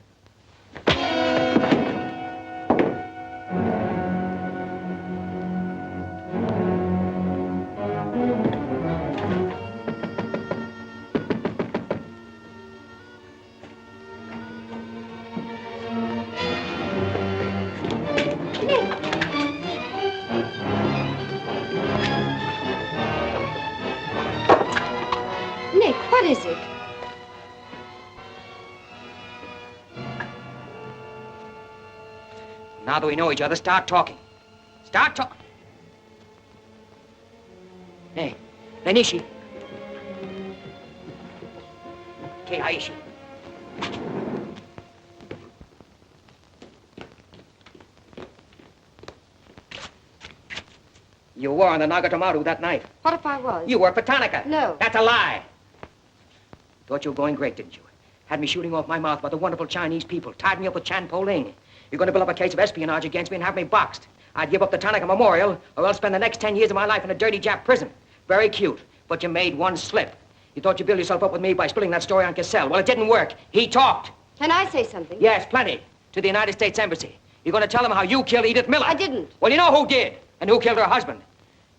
Nick, what is it? Now that we know each other, start talking. Start talking. Hey, Nenishi. Keiaishi. You were on the Nagatomaru that night. What if I was? You worked for Tanaka. No. That's a lie. Thought you were going great, didn't you? Had me shooting off my mouth about the wonderful Chinese people. Tied me up with Chan Po-Ling. You're going to build up a case of espionage against me and have me boxed. I'd give up the Tanaka Memorial, or else spend the next 10 years of my life in a dirty Jap prison. Very cute, but you made one slip. You thought you'd build yourself up with me by spilling that story on Cassell. Well, it didn't work. He talked. Can I say something? Yes, plenty. To the United States Embassy. You're going to tell them how you killed Edith Miller. I didn't. Well, you know who did, and who killed her husband.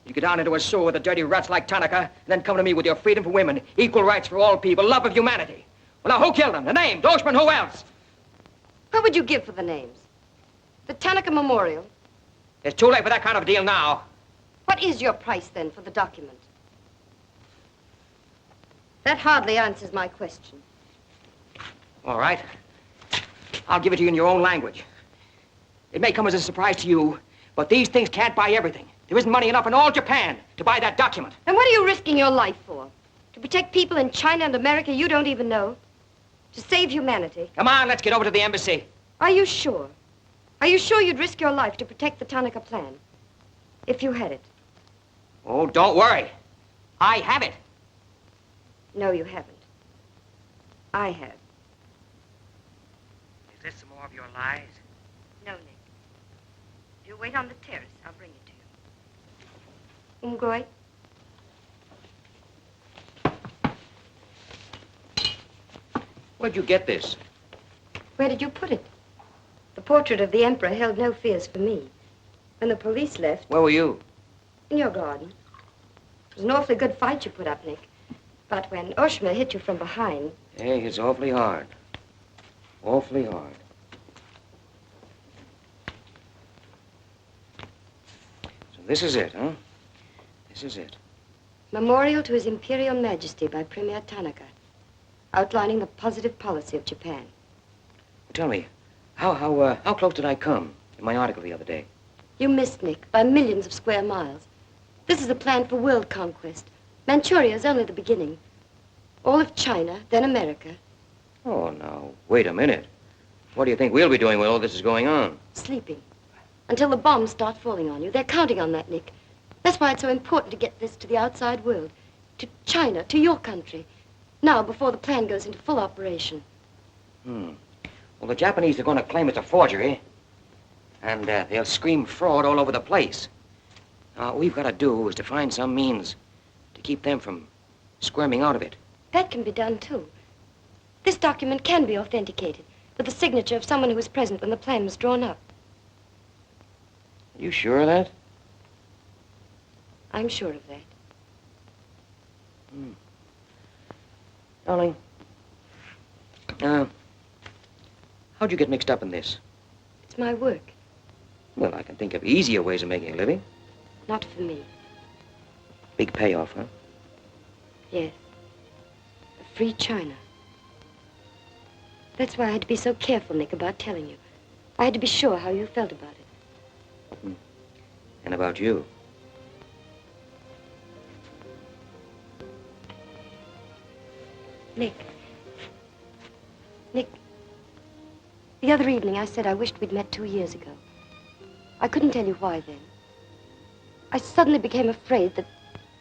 You get down into a sewer with the dirty rats like Tanaka, and then come to me with your freedom for women, equal rights for all people, love of humanity. Well, now, who killed them? The name, Doshman, who else? What would you give for the names? The Tanaka Memorial. It's too late for that kind of deal now. What is your price, then, for the document? That hardly answers my question. All right. I'll give it to you in your own language. It may come as a surprise to you, but these things can't buy everything. There isn't money enough in all Japan to buy that document. And what are you risking your life for? To protect people in China and America you don't even know? To save humanity? Come on, let's get over to the embassy. Are you sure? Are you sure you'd risk your life to protect the Tanaka plan? If you had it? Oh, don't worry. I have it. No, you haven't. I have. Is this some more of your lies? No, Nick. You wait on the terrace. I'll bring it to you. Umgoy? Where'd you get this? Where did you put it? The portrait of the Emperor held no fears for me. When the police left... Where were you? In your garden. It was an awfully good fight you put up, Nick. But when Oshma hit you from behind... Hey, it's awfully hard. Awfully hard. So this is it, huh? This is it. Memorial to His Imperial Majesty by Premier Tanaka, outlining the positive policy of Japan. Tell me, how close did I come in my article the other day? You missed, Nick, by millions of square miles. This is a plan for world conquest. Manchuria is only the beginning. All of China, then America. Oh, now, wait a minute. What do you think we'll be doing when all this is going on? Sleeping. Until the bombs start falling on you. They're counting on that, Nick. That's why it's so important to get this to the outside world. To China, to your country. Now, before the plan goes into full operation. Well, the Japanese are going to claim it's a forgery. And they'll scream fraud all over the place. Now, all we've got to do is to find some means to keep them from squirming out of it. That can be done, too. This document can be authenticated with the signature of someone who was present when the plan was drawn up. You sure of that? I'm sure of that. Darling, how'd you get mixed up in this? It's my work. Well, I can think of easier ways of making a living. Not for me. Big payoff, huh? Yes. A free China. That's why I had to be so careful, Nick, about telling you. I had to be sure how you felt about it. And about you. Nick. Nick, the other evening I said I wished we'd met 2 years ago. I couldn't tell you why then. I suddenly became afraid that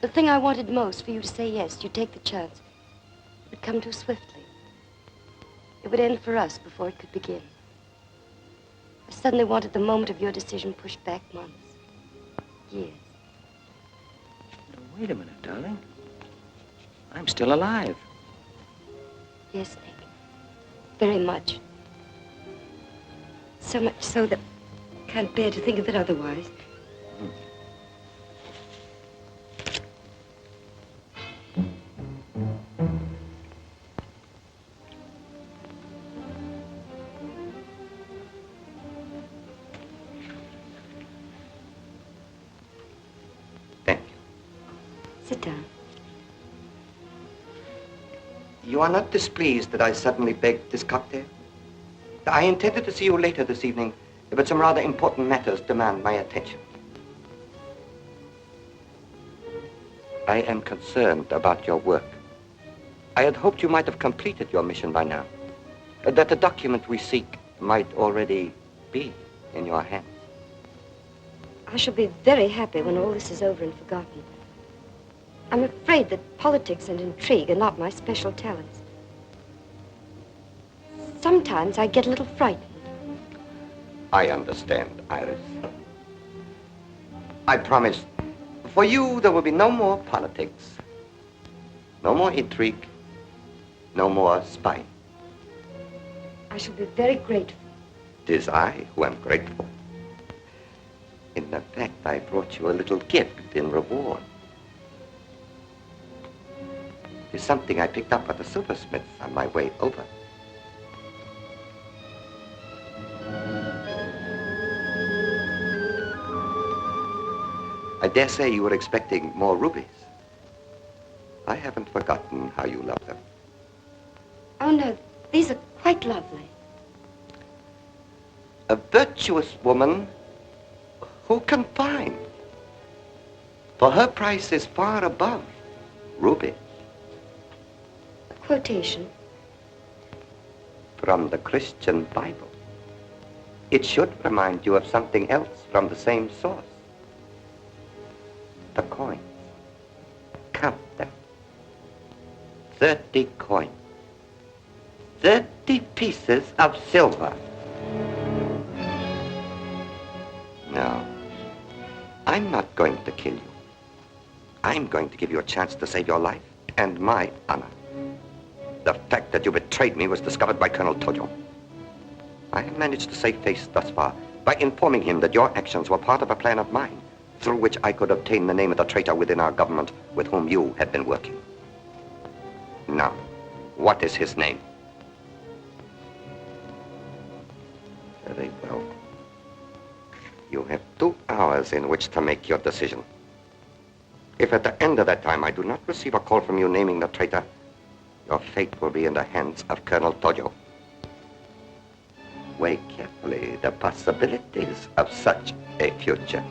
the thing I wanted most for you to say yes, you'd take the chance, would come too swiftly. It would end for us before it could begin. I suddenly wanted the moment of your decision pushed back months, years. Now, wait a minute, darling. I'm still alive. Yes, Nick. Very much. So much so that I can't bear to think of it otherwise. Sit down. You are not displeased that I suddenly begged this cocktail? I intended to see you later this evening, but some rather important matters demand my attention. I am concerned about your work. I had hoped you might have completed your mission by now, that the document we seek might already be in your hands. I shall be very happy when all this is over and forgotten. I'm afraid that politics and intrigue are not my special talents. Sometimes I get a little frightened. I understand, Iris. I promise, for you there will be no more politics, no more intrigue, no more spying. I shall be very grateful. It is I who am grateful. In fact, I brought you a little gift in reward. It's something I picked up at the silversmith on my way over. I dare say you were expecting more rubies. I haven't forgotten how you love them. Oh, no, these are quite lovely. A virtuous woman who can find. For her price is far above rubies. Quotation. From the Christian Bible. It should remind you of something else from the same source. The coins. Count them. 30 coins. 30 pieces of silver. No. I'm not going to kill you. I'm going to give you a chance to save your life and my honor. The fact that you betrayed me was discovered by Colonel Tojo. I have managed to save face thus far by informing him that your actions were part of a plan of mine, through which I could obtain the name of the traitor within our government with whom you had been working. Now, what is his name? Very well. You have 2 hours in which to make your decision. If at the end of that time I do not receive a call from you naming the traitor, your fate will be in the hands of Colonel Tojo. Weigh carefully the possibilities of such a future.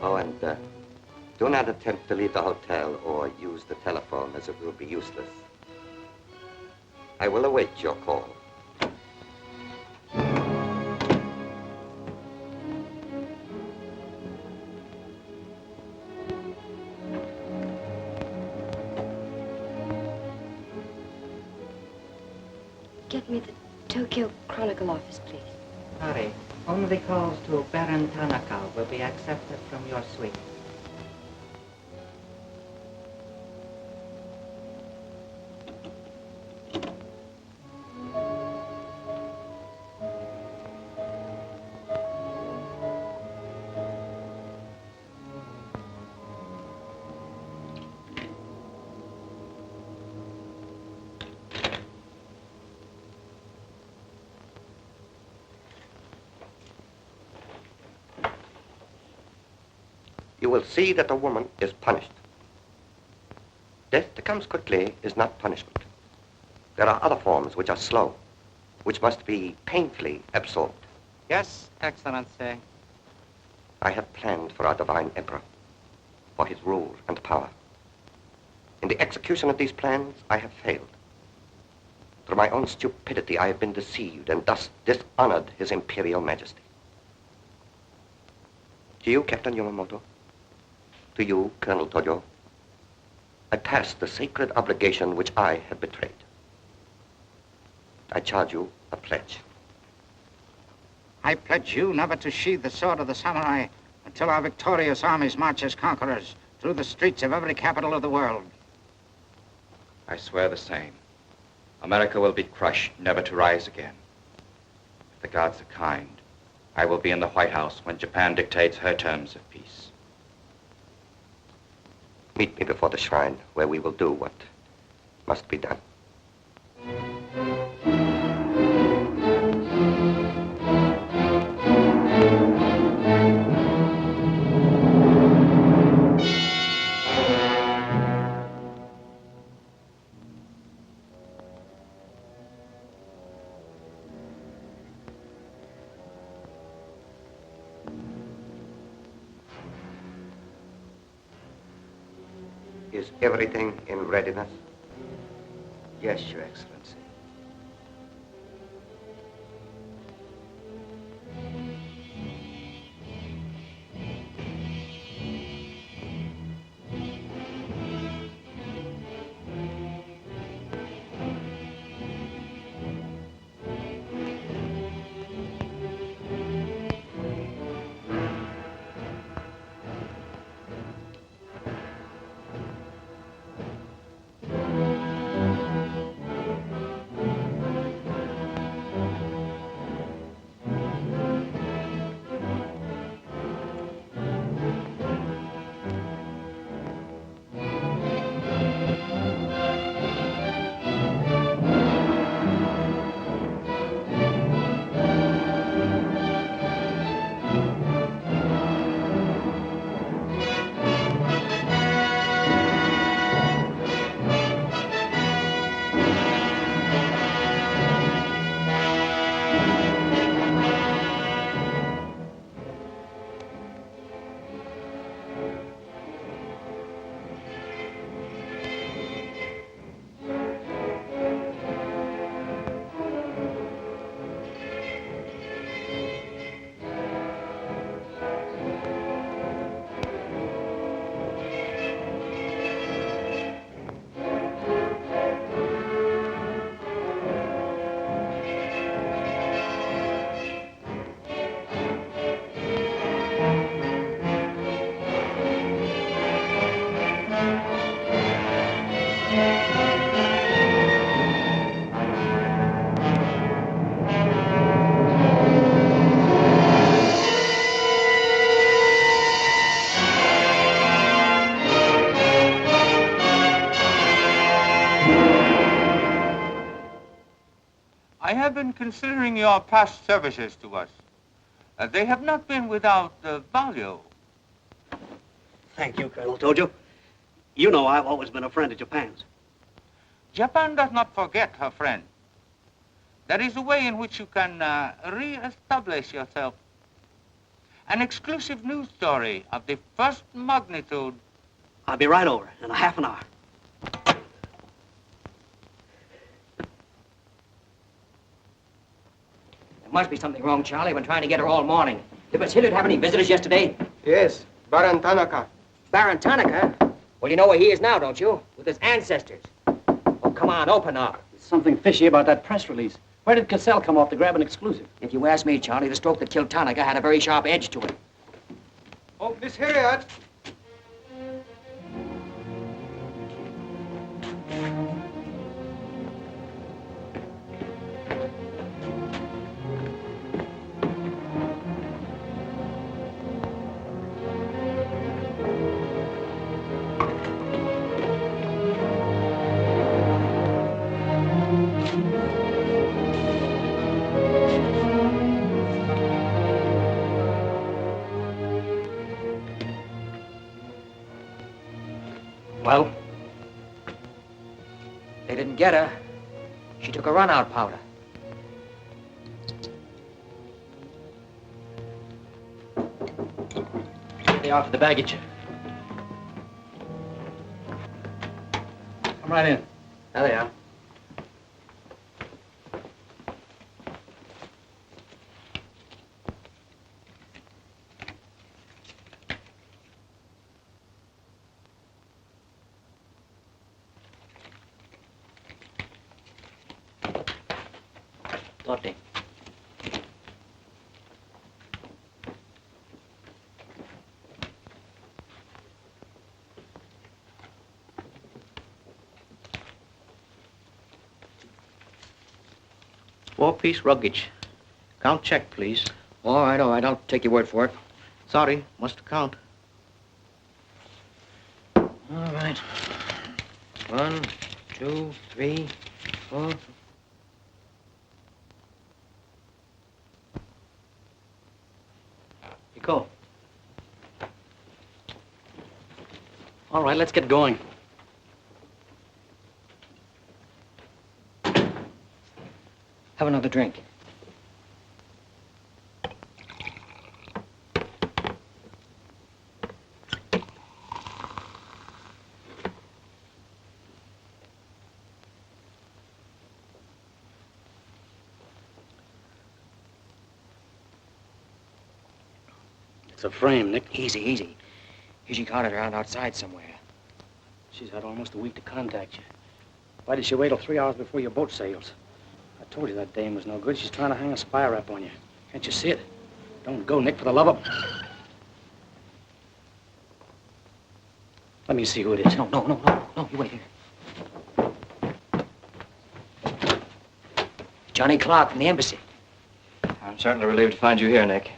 Oh, and do not attempt to leave the hotel or use the telephone, as it will be useless. I will await your call. Get me the Tokyo Chronicle office, please. Sorry, only calls to Baron Tanaka will be accepted from your suite. you will see that the woman is punished. Death that comes quickly is not punishment. There are other forms which are slow, which must be painfully absorbed. Yes, Excellency. I have planned for our divine emperor, for his rule and power. In the execution of these plans, I have failed. Through my own stupidity, I have been deceived and thus dishonored his imperial majesty. To you, Captain Yamamoto, to you, Colonel Tojo, I pass the sacred obligation which I have betrayed. I charge you a pledge. I pledge you never to sheathe the sword of the samurai until our victorious armies march as conquerors through the streets of every capital of the world. I swear the same. America will be crushed, never to rise again. If the gods are kind, I will be in the White House when Japan dictates her terms of peace. Meet me before the shrine, where we will do what must be done. Is everything in readiness? Yes, Your Excellency. I have been considering your past services to us. They have not been without value. Thank you, Colonel Tojo. You know I've always been a friend of Japan's. Japan does not forget her friend. There is a way in which you can re-establish yourself. An exclusive news story of the first magnitude. I'll be right over in a half an hour. There must be something wrong, Charlie. I've been trying to get her all morning. Did Miss Hilliard have any visitors yesterday? Yes, Baron Tanaka. Baron Tanaka? Well, you know where he is now, don't you? With his ancestors. Oh, come on, open up. There's something fishy about that press release. Where did Cassell come off to grab an exclusive? If you ask me, Charlie, the stroke that killed Tanaka had a very sharp edge to it. Oh, Miss Hilliard. Well? They didn't get her. She took a run-out powder. They are for the baggage. Come right in. There they are. Dorothy. Four-piece luggage. Count check, please. All right, I'll take your word for it. Sorry, must count. All right. 1, 2, 3, 4. Go. All right, let's get going. Have another drink. It's a frame, Nick. Easy, easy. She caught it around outside somewhere. She's had almost a week to contact you. Why did she wait till 3 hours before your boat sails? I told you that dame was no good. She's trying to hang a spy rap on you. Can't you see it? Don't go, Nick, for the love of... Let me see who it is. No, you wait here. Johnny Clark from the embassy. I'm certainly relieved to find you here, Nick.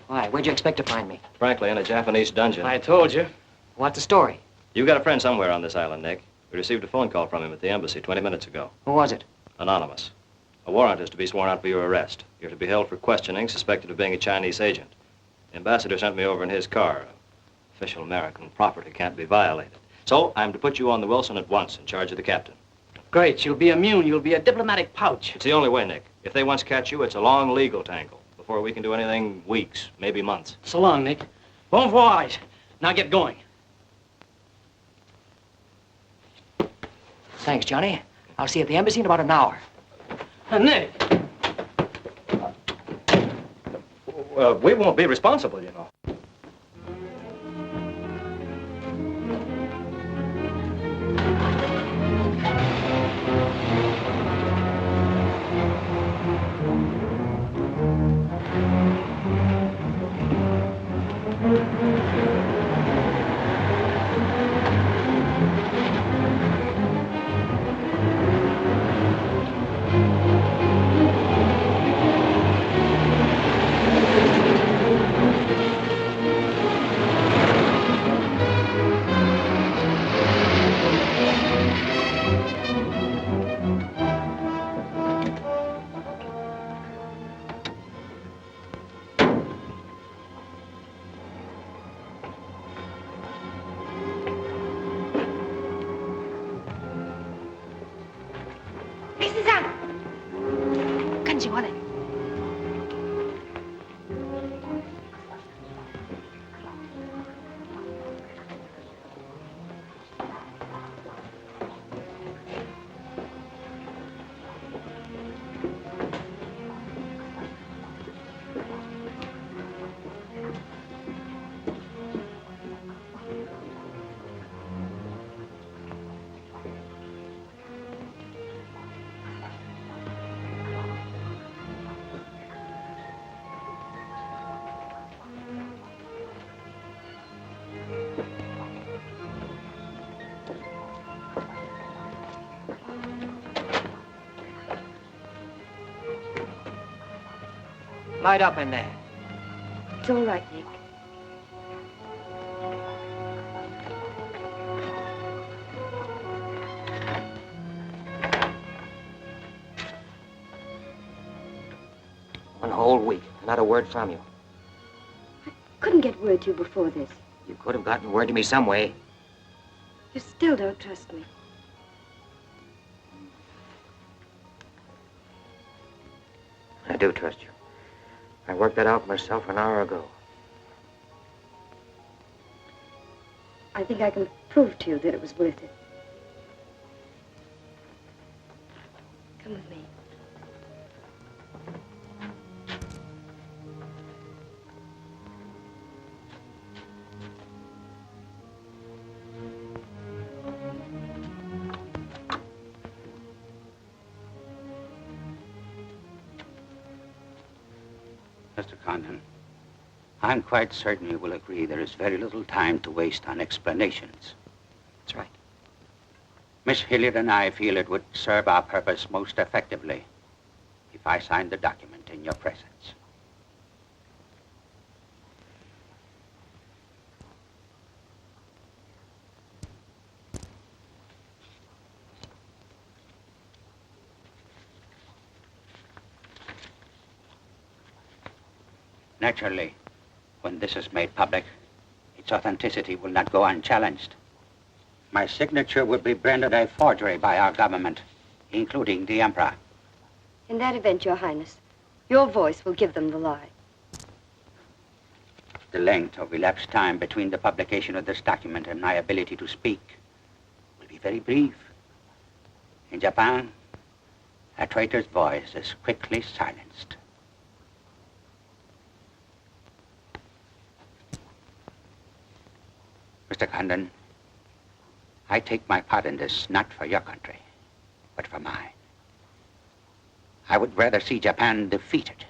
Why, where'd you expect to find me? Frankly, in a Japanese dungeon. I told you. What's the story? You've got a friend somewhere on this island, Nick. We received a phone call from him at the embassy 20 minutes ago. Who was it? Anonymous. A warrant is to be sworn out for your arrest. You're to be held for questioning, suspected of being a Chinese agent. The ambassador sent me over in his car. Official American property can't be violated. So I'm to put you on the Wilson at once in charge of the captain. Great. You'll be immune. You'll be a diplomatic pouch. It's the only way, Nick. If they once catch you, it's a long legal tangle. Before we can do anything, weeks, maybe months. So long, Nick. Bon voyage. Now get going. Thanks, Johnny. I'll see you at the embassy in about an hour. Nick! We won't be responsible, you know. Light up in there. It's all right, Nick. One whole week, not a word from you. Couldn't get word to you before this. You could have gotten word to me some way. You still don't trust me. I do trust you. I worked that out myself an hour ago. I think I can prove to you that it was worth it. Come with me. Mr. Condon, I'm quite certain you will agree there is very little time to waste on explanations. That's right. Miss Hilliard and I feel it would serve our purpose most effectively if I signed the document in your presence. Naturally, when this is made public, its authenticity will not go unchallenged. My signature would be branded a forgery by our government, including the Emperor. In that event, Your Highness, your voice will give them the lie. The length of elapsed time between the publication of this document and my ability to speak will be very brief. In Japan, a traitor's voice is quickly silenced. Mr. Condon, I take my part in this not for your country, but for mine. I would rather see Japan defeated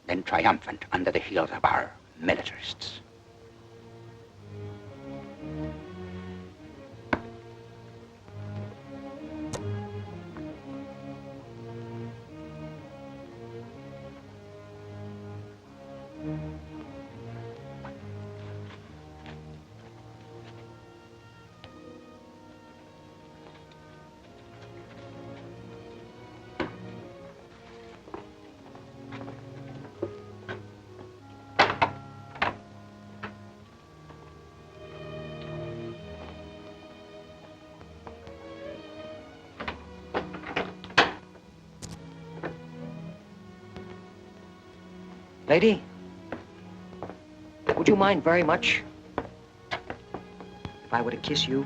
than triumphant under the heels of our militarists. Lady, would you mind very much if I were to kiss you?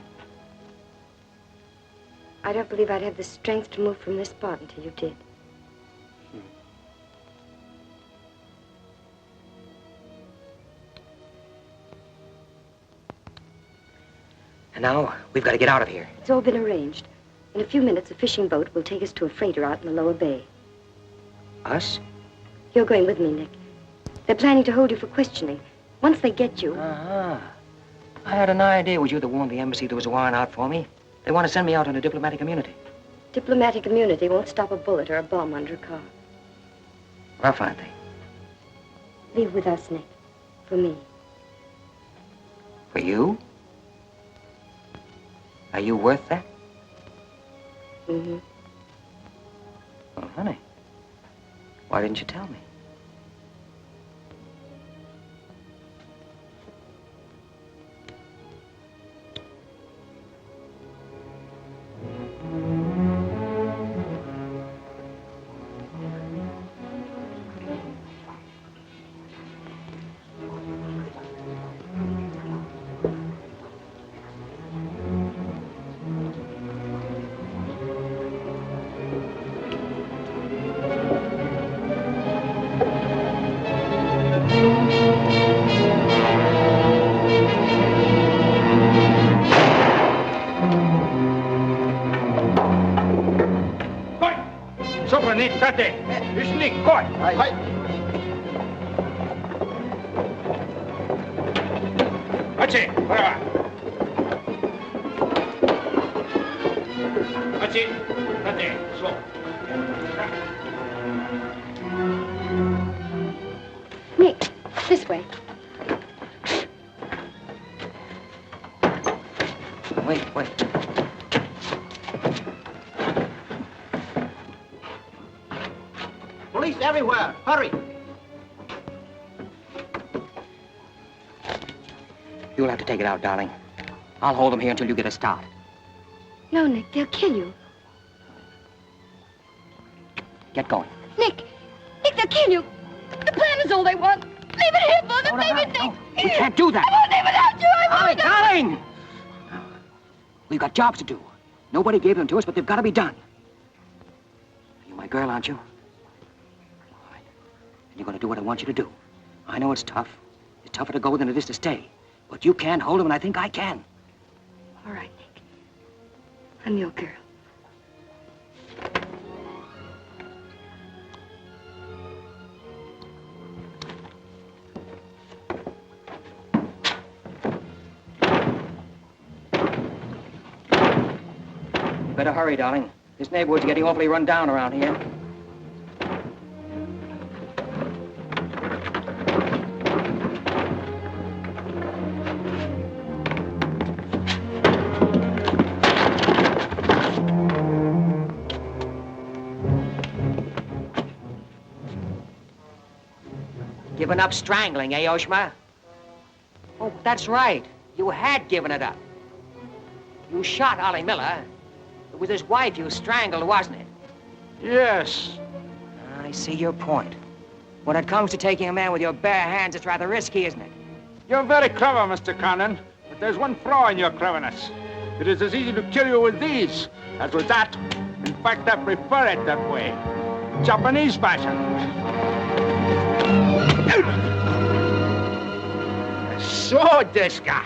I don't believe I'd have the strength to move from this spot until you did. And now, we've got to get out of here. It's all been arranged. In a few minutes, a fishing boat will take us to a freighter out in the lower bay. Us? You're going with me, Nick. They're planning to hold you for questioning. Once they get you... Uh-huh. I had an idea it was you that warned the embassy there was a warrant out for me. They want to send me out on a diplomatic immunity. Diplomatic immunity won't stop a bullet or a bomb under a car. Rough, aren't they? Leave with us, Nick. For me. For you? Are you worth that? Mm-hmm. Well, honey, why didn't you tell me? Nick, this way. Wait. Police everywhere. Hurry. You'll have to take it out, darling. I'll hold them here until you get a start. No, Nick, they'll kill you. Get going. Nick, they'll kill you. The plan is all they want. Leave it here, Father. Leave it, Nick. No, we can't do that. I won't leave without you. I won't. Darling! We've got jobs to do. Nobody gave them to us, but they've got to be done. You're my girl, aren't you? All right. And you're going to do what I want you to do. I know it's tough. It's tougher to go than it is to stay. But you can hold them, and I think I can. All right, Nick. I'm your girl. Better hurry, darling. This neighborhood's getting awfully run down around here. Given up strangling, eh, Oshma? Oh, that's right. You had given it up. You shot Ollie Miller. It was his wife you strangled, wasn't it? Yes. I see your point. When it comes to taking a man with your bare hands, it's rather risky, isn't it? You're very clever, Mr. Condon, but there's one flaw in your cleverness. It is as easy to kill you with these as with that. In fact, I prefer it that way. Japanese fashion. So, this guy.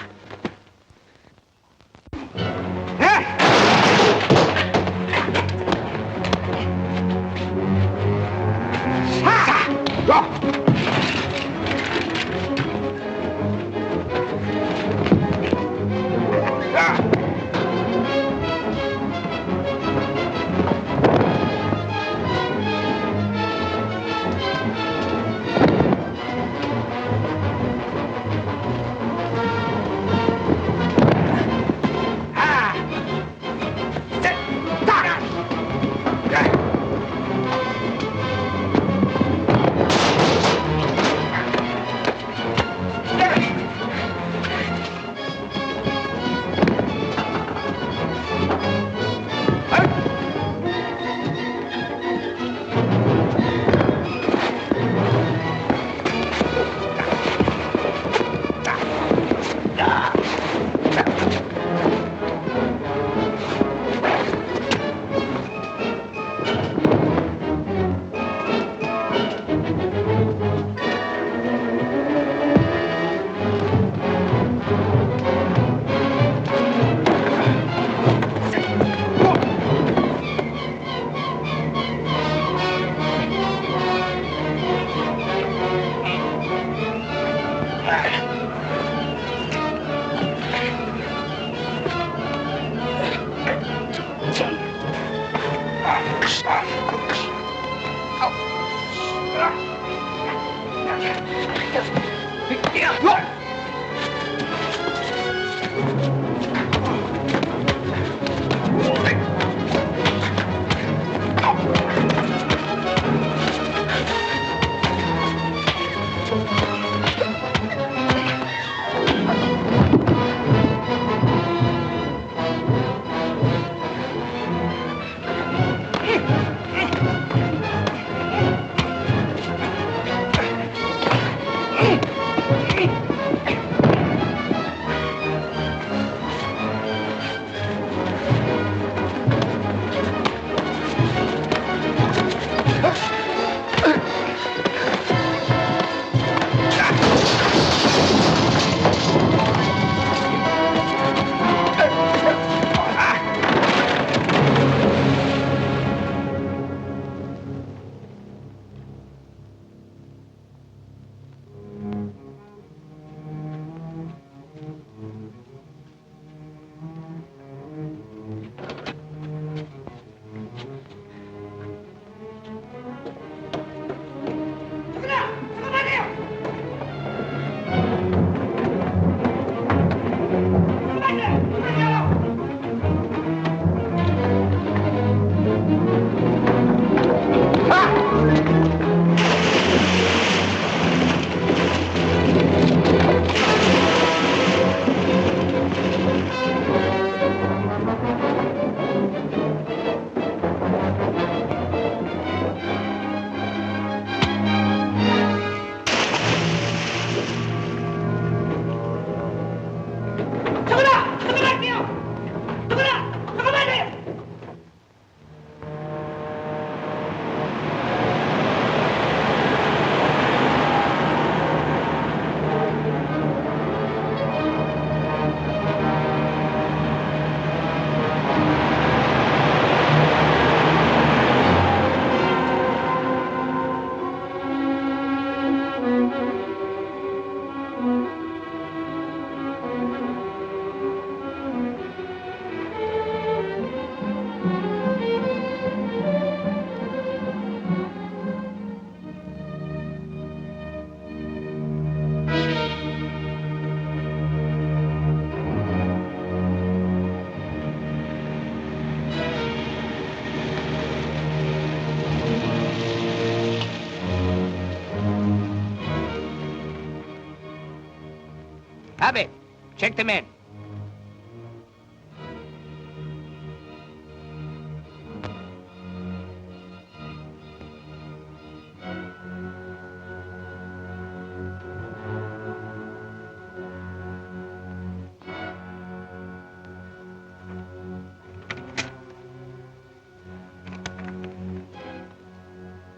Have it. Check them in.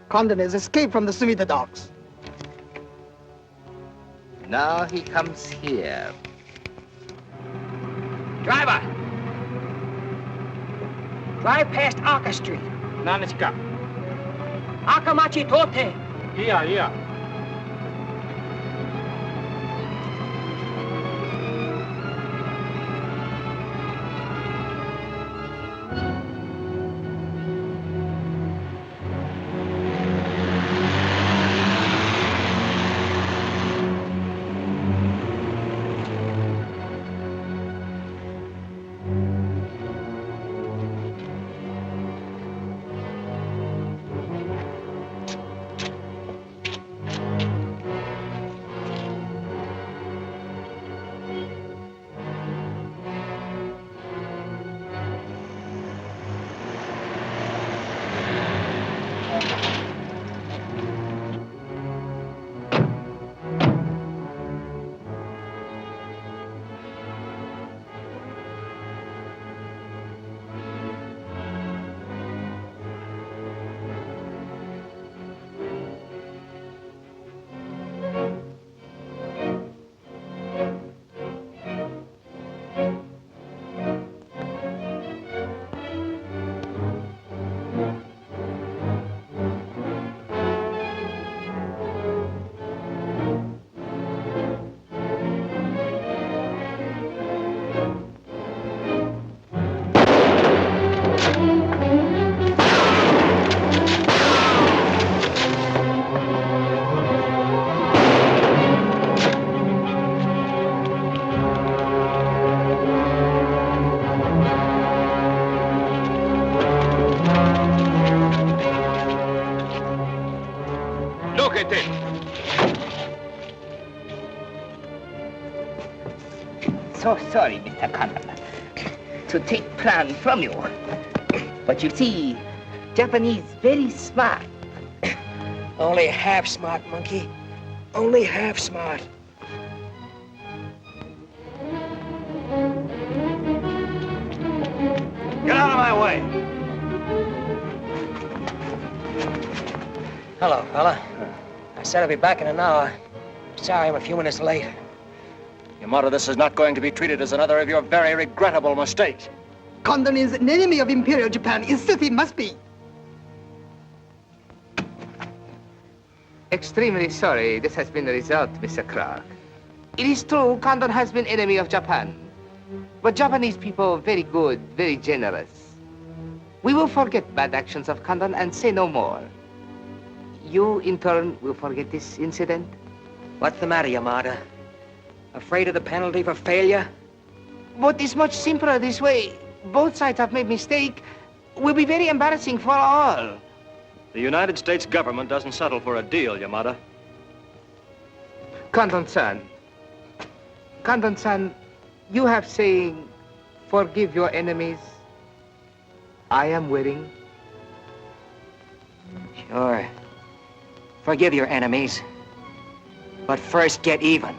Condon has escaped from the Sumida docks. Now he comes here. Driver! Drive past Arca Street. Nanishka. Akamachi Tote. Yeah. So sorry, Mr. Condon, to take plan from you. But you see, Japanese very smart. Only half smart, monkey. Only half smart. Get out of my way. Hello, fella. I said I'd be back in an hour. Sorry I'm a few minutes late. Yamato, this is not going to be treated as another of your very regrettable mistakes. Condon is an enemy of Imperial Japan. Insist he must be. Extremely sorry this has been the result, Mr. Clark. It is true Condon has been enemy of Japan. But Japanese people very good, very generous. We will forget bad actions of Condon and say no more. You, in turn, will forget this incident? What's the matter, Yamada? Afraid of the penalty for failure? But it's much simpler this way. Both sides have made mistake. Will be very embarrassing for all. The United States government doesn't settle for a deal, Yamada. Condon-san, you have saying, forgive your enemies. I am willing. Sure. Forgive your enemies. But first get even.